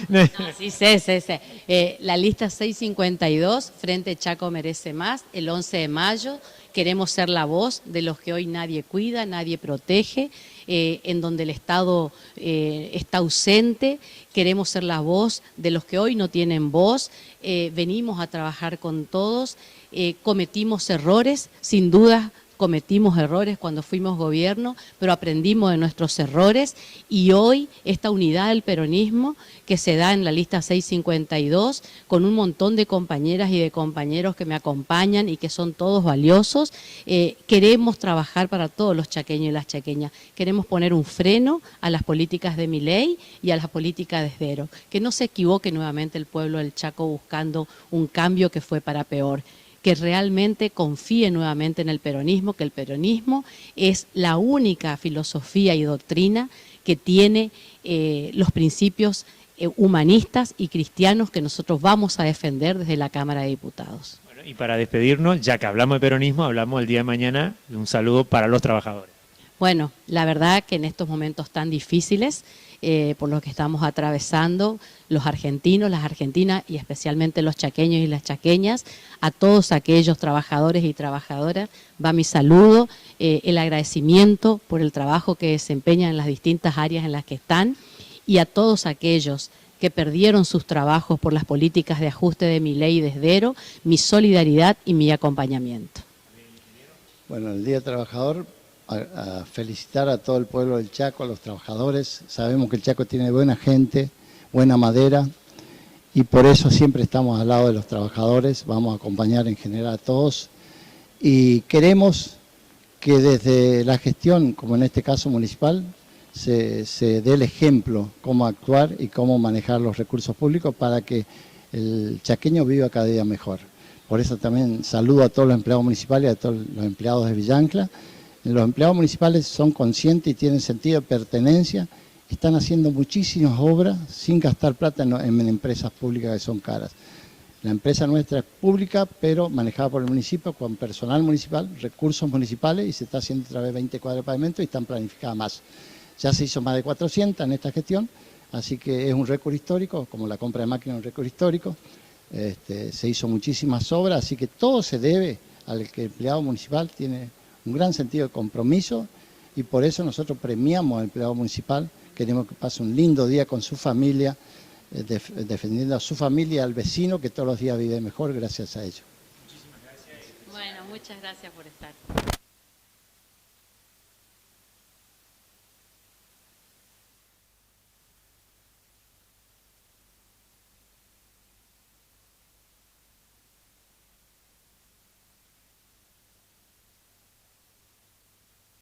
No, sí sé. La lista 652, Frente Chaco Merece Más, el 11 de mayo, queremos ser la voz de los que hoy nadie cuida, nadie protege, en donde el Estado está ausente, queremos ser la voz de los que hoy no tienen voz, venimos a trabajar con todos, cometimos errores, sin duda. Cometimos errores cuando fuimos gobierno, pero aprendimos de nuestros errores y hoy esta unidad del peronismo que se da en la lista 652 con un montón de compañeras y de compañeros que me acompañan y que son todos valiosos, queremos trabajar para todos los chaqueños y las chaqueñas. Queremos poner un freno a las políticas de Milei y a las políticas de Esdero. Que no se equivoque nuevamente el pueblo del Chaco buscando un cambio que fue para peor. Que realmente confíe nuevamente en el peronismo, que el peronismo es la única filosofía y doctrina que tiene los principios humanistas y cristianos que nosotros vamos a defender desde la Cámara de Diputados. Bueno, y para despedirnos, ya que hablamos de peronismo, hablamos el día de mañana de un saludo para los trabajadores. Bueno, la verdad que en estos momentos tan difíciles, por los que estamos atravesando, los argentinos, las argentinas y especialmente los chaqueños y las chaqueñas, a todos aquellos trabajadores y trabajadoras, va mi saludo, el agradecimiento por el trabajo que desempeñan en las distintas áreas en las que están y a todos aquellos que perdieron sus trabajos por las políticas de ajuste de Milei y de Esdero, mi solidaridad y mi acompañamiento. Bueno, el Día del Trabajador, a felicitar a todo el pueblo del Chaco, a los trabajadores. Sabemos que el Chaco tiene buena gente, buena madera, y por eso siempre estamos al lado de los trabajadores, vamos a acompañar en general a todos. Y queremos que desde la gestión, como en este caso municipal, se dé el ejemplo cómo actuar y cómo manejar los recursos públicos para que el chaqueño viva cada día mejor. Por eso también saludo a todos los empleados municipales y a todos los empleados de Villa Ángela. Los empleados municipales son conscientes y tienen sentido de pertenencia, están haciendo muchísimas obras sin gastar plata en empresas públicas que son caras. La empresa nuestra es pública, pero manejada por el municipio, con personal municipal, recursos municipales, y se está haciendo otra vez 20 cuadras de pavimento y están planificadas más. Ya se hizo más de 400 en esta gestión, así que es un récord histórico, como la compra de máquinas es un récord histórico. Se hizo muchísimas obras, así que todo se debe al que el empleado municipal tiene un gran sentido de compromiso y por eso nosotros premiamos al empleado municipal, queremos que pase un lindo día con su familia, defendiendo a su familia y al vecino que todos los días vive mejor gracias a ello. Bueno, muchas gracias por estar.